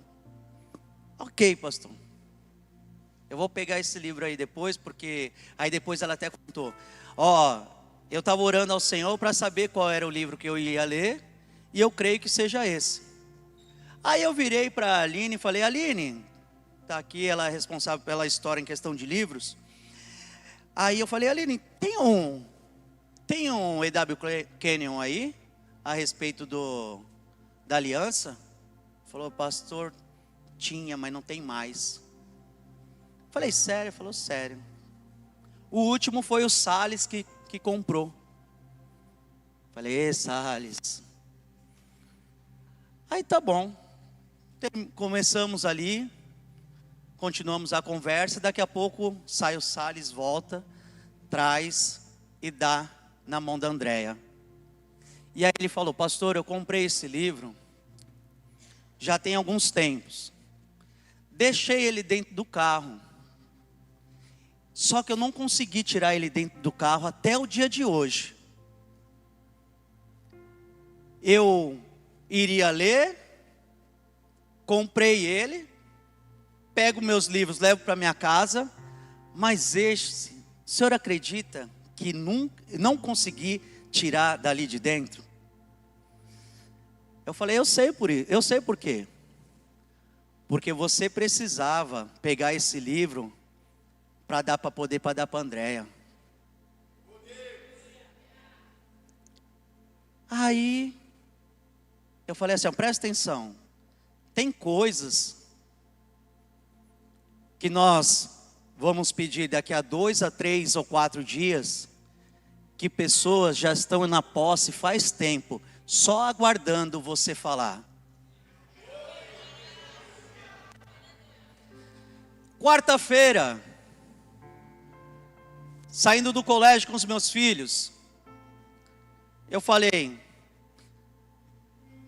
ok, pastor. Eu vou pegar esse livro aí depois, porque... Aí depois ela até contou. Eu estava orando ao Senhor para saber qual era o livro que eu ia ler, e eu creio que seja esse. Aí eu virei para a Aline e falei, Aline, está aqui, ela é responsável pela história em questão de livros. Aí eu falei, Aline, tem um E.W. Kenyon aí, a respeito da aliança? Falou, pastor, tinha, mas não tem mais. Falei, sério? Falou, sério. O último foi o Salles que comprou. Falei, Salles. Aí tá bom. Começamos ali. Continuamos a conversa, daqui a pouco sai o Salles, volta, traz e dá na mão da Andréia. E aí ele falou, pastor, eu comprei esse livro, já tem alguns tempos. Deixei ele dentro do carro. Só que eu não consegui tirar ele dentro do carro até o dia de hoje. Eu iria ler, comprei ele, pego meus livros, levo para minha casa, mas o senhor acredita que não consegui tirar dali de dentro? Eu falei, eu sei por quê. Porque você precisava pegar esse livro para dar para a Andréia. Aí eu falei assim, presta atenção, tem coisas que nós vamos pedir daqui a 2 a 3 ou 4 dias, que pessoas já estão na posse faz tempo, só aguardando você falar. Quarta-feira, saindo do colégio com os meus filhos, eu falei,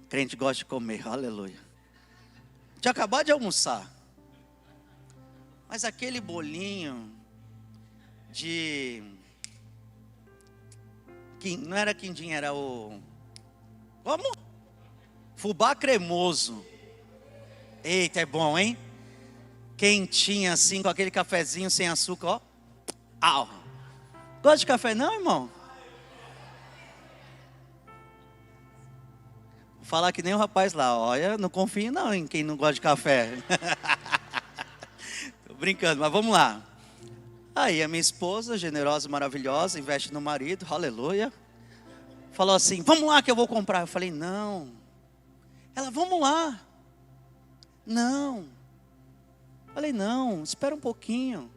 crente gosta de comer, aleluia. Tinha acabado de almoçar. Mas aquele bolinho não era quindim, era o... Como? Fubá cremoso. Eita, é bom, hein? Quentinho assim, com aquele cafezinho sem açúcar, ó. Au. Gosta de café não, irmão? Vou falar que nem o rapaz lá, olha, não confio não em quem não gosta de café. Brincando, mas vamos lá. Aí a minha esposa, generosa e maravilhosa, investe no marido, aleluia. Falou assim, vamos lá que eu vou comprar. Eu falei, não. Ela, vamos lá. Não. Falei, não, espera um pouquinho.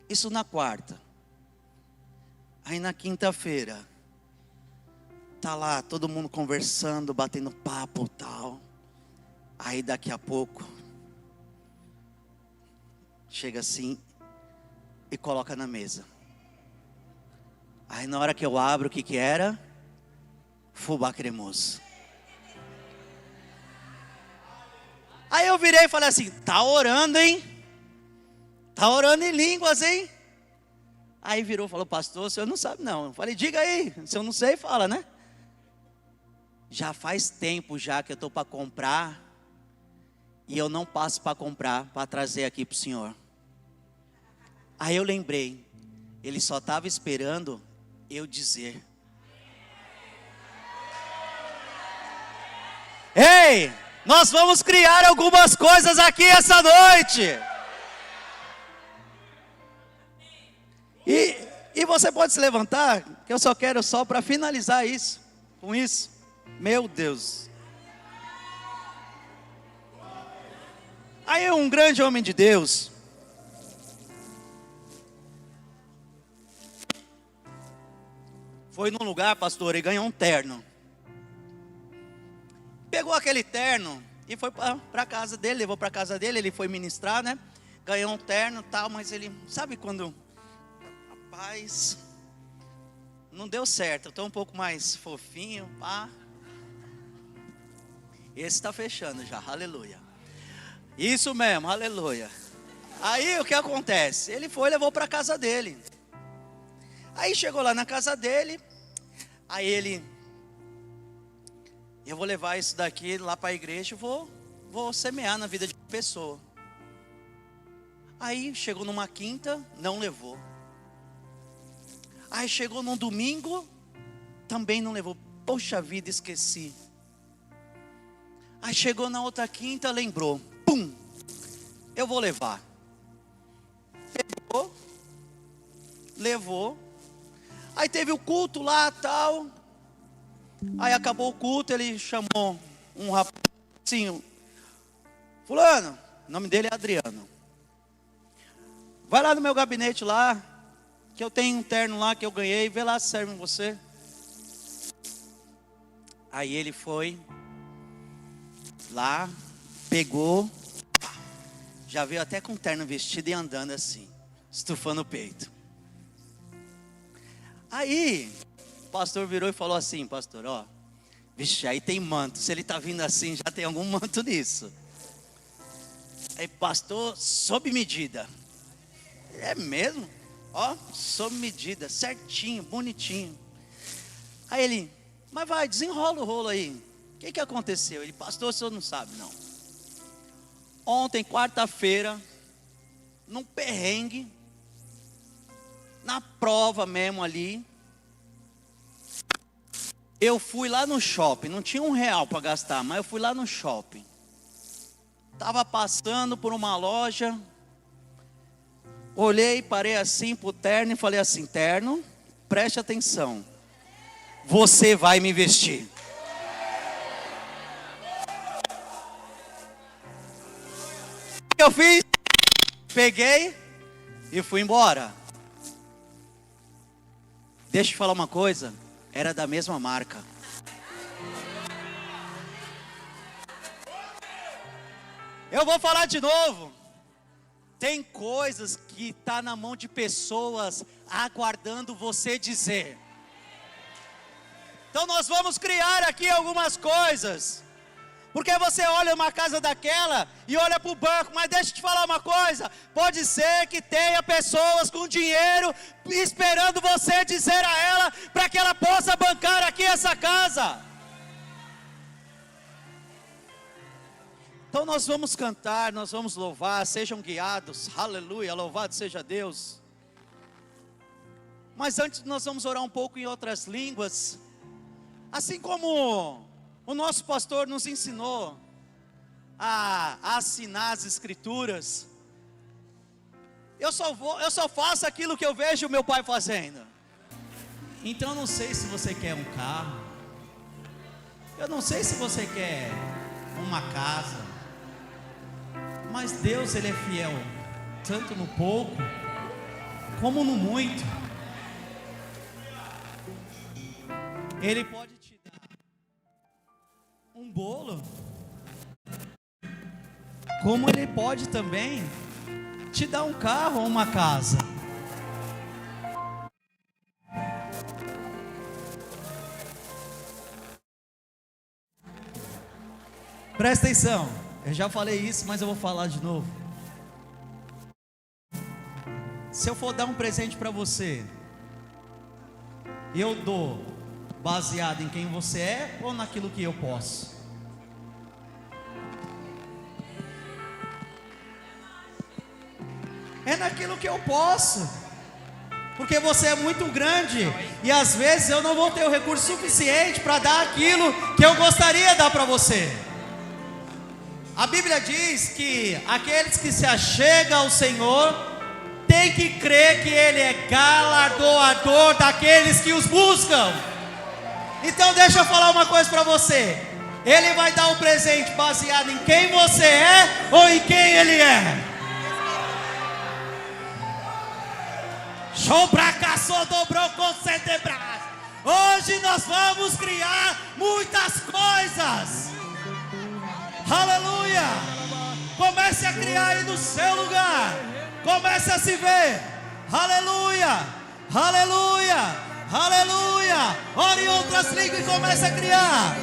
Isso na quarta. Aí na quinta-feira, tá lá todo mundo conversando, batendo papo e tal. Aí daqui a pouco, chega assim e coloca na mesa. Aí na hora que eu abro, o que era? Fubá cremoso. Aí eu virei e falei assim, tá orando, hein? Tá orando em línguas, hein? Aí virou e falou, pastor, o senhor não sabe não. Eu falei, diga aí, se eu não sei, fala, né? Já faz tempo já que eu estou para comprar. e eu não passo para comprar, para trazer aqui para o senhor. Aí eu lembrei, ele só estava esperando eu dizer. Ei, nós vamos criar algumas coisas aqui essa noite. E você pode se levantar, que eu só quero para finalizar isso, com isso. Meu Deus. Aí um grande homem de Deus foi num lugar, pastor, e ganhou um terno. Pegou aquele terno e foi para a casa dele, levou para a casa dele, ele foi ministrar, né? Ganhou um terno e tal, mas ele, sabe quando, rapaz, não deu certo, eu estou um pouco mais fofinho, pá. Esse está fechando já, aleluia. Isso mesmo, aleluia. Aí o que acontece? Ele foi e levou para a casa dele. Aí chegou lá na casa dele, aí ele, eu vou levar isso daqui lá para a igreja, vou semear na vida de uma pessoa. Aí chegou numa quinta, não levou. Aí chegou num domingo, também não levou. Poxa vida, esqueci. Aí chegou na outra quinta, lembrou. Pum, eu vou levar. Pegou, levou. Aí teve o culto lá, tal. Aí acabou o culto, ele chamou um rapazinho. Fulano, o nome dele é Adriano. Vai lá no meu gabinete lá, que eu tenho um terno lá que eu ganhei, vê lá se serve em você. Aí ele foi lá, pegou, já veio até com o terno vestido e andando assim, estufando o peito. Aí o pastor virou e falou assim, pastor, ó, vixe, aí tem manto, se ele está vindo assim, já tem algum manto nisso. Aí, pastor, sob medida. É mesmo? Ó, sob medida, certinho, bonitinho. Aí ele, mas vai, desenrola o rolo aí. O que aconteceu? Ele, pastor, o senhor não sabe, não. Ontem, quarta-feira, num perrengue, na prova mesmo ali, eu fui lá no shopping, não tinha R$1 para gastar, mas eu fui lá no shopping. Estava passando por uma loja, olhei, parei assim pro terno e falei assim, terno, preste atenção, você vai me vestir. O que eu fiz? Peguei e fui embora. Deixa eu te falar uma coisa, era da mesma marca. Eu vou falar de novo. Tem coisas que está na mão de pessoas aguardando você dizer. Então nós vamos criar aqui algumas coisas. Porque você olha uma casa daquela e olha para o banco, mas deixa eu te falar uma coisa, pode ser que tenha pessoas com dinheiro esperando você dizer a ela, para que ela possa bancar aqui essa casa. Então nós vamos cantar, nós vamos louvar, sejam guiados, aleluia, louvado seja Deus. Mas antes nós vamos orar um pouco em outras línguas, assim como o nosso pastor nos ensinou a assinar as escrituras. Eu só faço aquilo que eu vejo o meu pai fazendo. Então eu não sei se você quer um carro, eu não sei se você quer uma casa, mas Deus, Ele é fiel, tanto no pouco, como no muito. Ele pode te dar um bolo, como Ele pode também te dar um carro ou uma casa. Presta atenção, eu já falei isso, mas eu vou falar de novo. Se eu for dar um presente para você, eu dou baseado em quem você é ou naquilo que eu posso? é naquilo que eu posso. Porque você é muito grande e às vezes eu não vou ter o recurso suficiente para dar aquilo que eu gostaria de dar para você. A Bíblia diz que aqueles que se achegam ao Senhor têm que crer que Ele é galardoador daqueles que os buscam. Então deixa eu falar uma coisa para você. Ele vai dar um presente baseado em quem você é ou em quem Ele é. Show pra cá, só dobrou com sete braços. Hoje nós vamos criar muitas coisas. Aleluia. Comece a criar aí no seu lugar. Comece a se ver. Aleluia. Aleluia. Aleluia. Ore em outras línguas e comece a criar.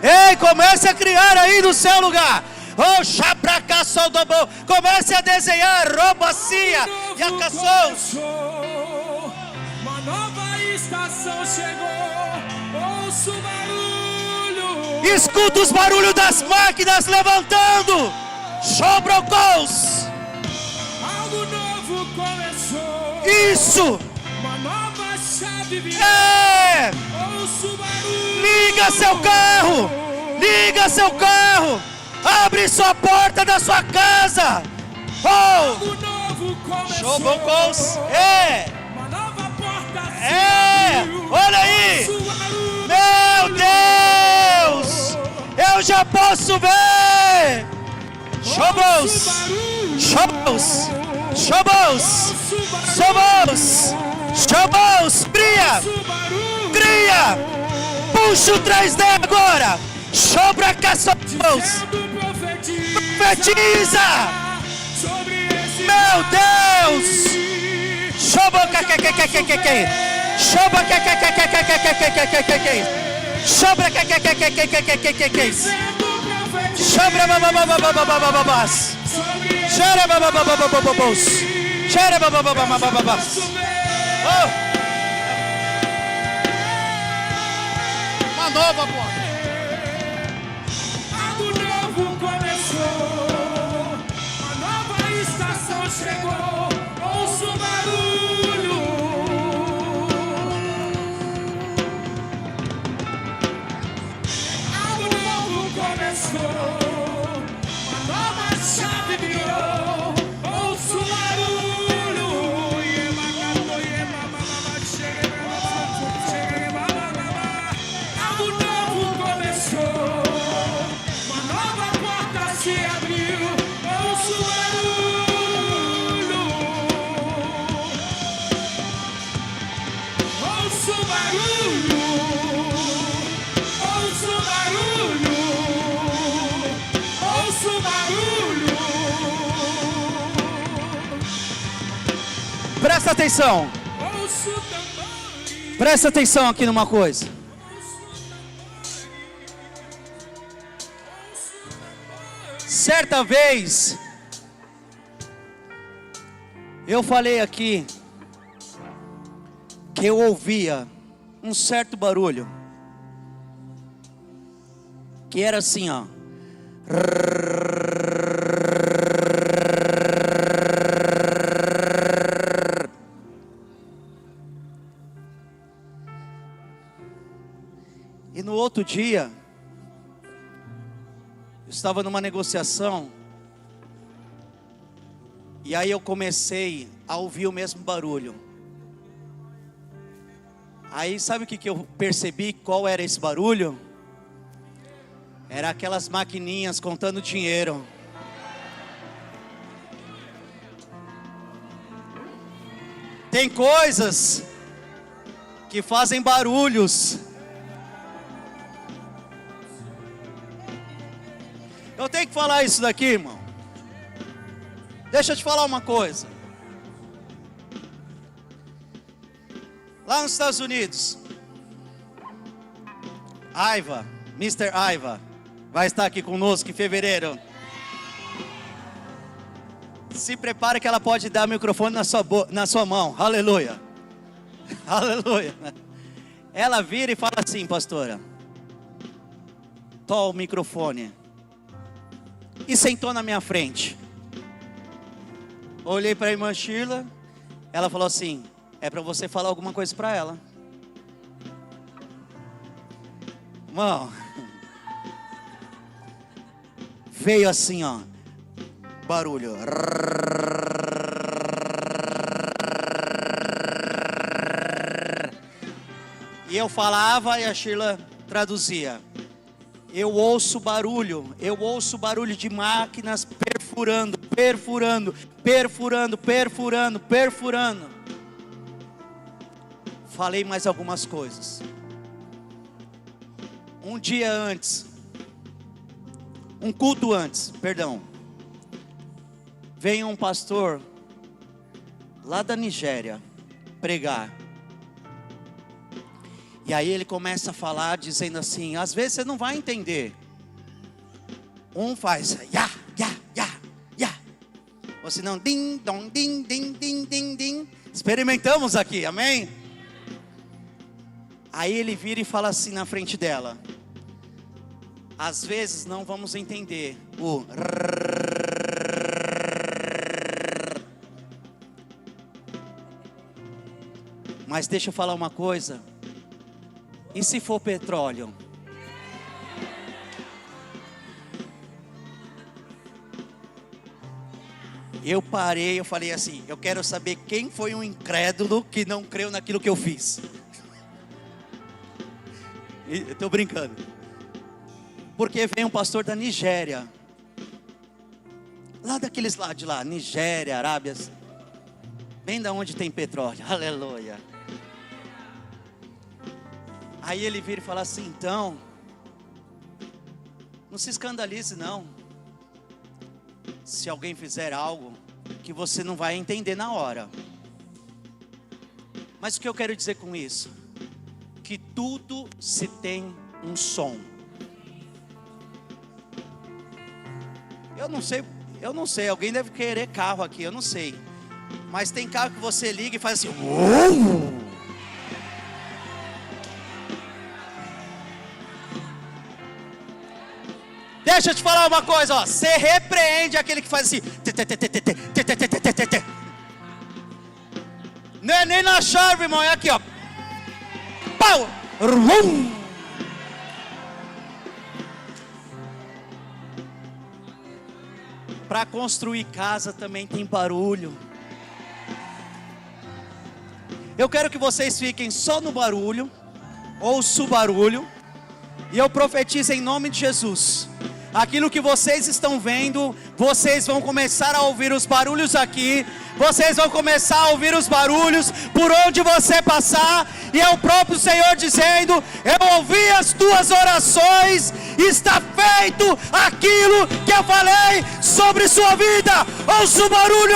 Ei, comece a criar aí no seu lugar. Oh, chapraca, soldobo. Comece a desenhar robacia e a caçous. Uma nova estação chegou. Ouço o barulho. Escuta os barulhos das máquinas levantando. Chobrocos. Algo novo começou. Isso. Uma nova chave virou. É. Ouço o barulho. Liga seu carro. Liga seu carro. Abre sua porta da sua casa. Oh. Algo novo começou. Chobrocos. É. Uma nova porta se É. abriu. Olha aí. Ouço o barulho. Meu Deus. Eu já posso ver. Chobos. Chobos. Chobos. Chobos. Chobos. Cria. Cria. Puxa o 3D agora. Chobra caços. Profetiza. Meu Deus. Choba que. Choba que. Sobra que. Sobra babababababababas. Xera bababababababos. Xera bababababababas. Oh. Uma nova porta. Algo novo começou. Uma nova estação chegou. Ouço o barulho. Algo novo começou. Uma nova chave virou. Ouço o barulho. Algo novo começou. Uma nova porta se abriu. Ouço o barulho. Ouço o barulho. Ouço o barulho. Ouço o barulho. Presta atenção. Ouço o tambor. Presta atenção aqui numa coisa. Certa vez eu falei aqui que eu ouvia um certo barulho que era assim, ó. E no outro dia eu estava numa negociação e aí eu comecei a ouvir o mesmo barulho. Aí sabe o que eu percebi? Qual era esse barulho? Era aquelas maquininhas contando dinheiro. Tem coisas que fazem barulhos. Eu tenho que falar isso daqui, irmão. Deixa eu te falar uma coisa. Lá nos Estados Unidos, Aiva, Mr. Aiva, vai estar aqui conosco em fevereiro. Se prepare que ela pode dar o microfone na sua mão. Aleluia. Aleluia. Ela vira e fala assim, pastora: toma o microfone. E sentou na minha frente. Olhei para a irmã Sheila. Ela falou assim: é para você falar alguma coisa para ela. Irmão, veio assim, ó, barulho. E eu falava e a Sheila traduzia. Eu ouço barulho de máquinas perfurando. Falei mais algumas coisas. Um dia antes, um culto antes, perdão, veio um pastor lá da Nigéria pregar. E aí ele começa a falar dizendo assim, às vezes você não vai entender. Um faz ya, ya, ya, ya. Ou se não, din, dom, din, din, din, din, din. Experimentamos aqui, amém? Aí ele vira e fala assim na frente dela. Às vezes não vamos entender o mas deixa eu falar uma coisa. E se for petróleo? Eu parei, eu falei assim, eu quero saber quem foi um incrédulo que não creu naquilo que eu fiz. Estou brincando. Porque vem um pastor da Nigéria. Lá daqueles lados de lá, Nigéria, Arábia. Bem da onde tem petróleo, aleluia. Aí ele vira e fala assim, então, não se escandalize não. Se alguém fizer algo que você não vai entender na hora. Mas o que eu quero dizer com isso? Que tudo se tem um som. Eu não sei, alguém deve querer carro aqui, eu não sei. Mas tem carro que você liga e faz assim. Uou! Deixa eu te falar uma coisa, ó. Você repreende aquele que faz assim. Não é nem na chave, irmão, é aqui, ó. Pau! Para construir casa também tem barulho. Eu quero que vocês fiquem só no barulho, ouço o barulho, e eu profetizo em nome de Jesus. Aquilo que vocês estão vendo, vocês vão começar a ouvir os barulhos aqui. Vocês vão começar a ouvir os barulhos por onde você passar. E é o próprio Senhor dizendo: eu ouvi as tuas orações, está feito aquilo que eu falei sobre sua vida. Ouça o barulho!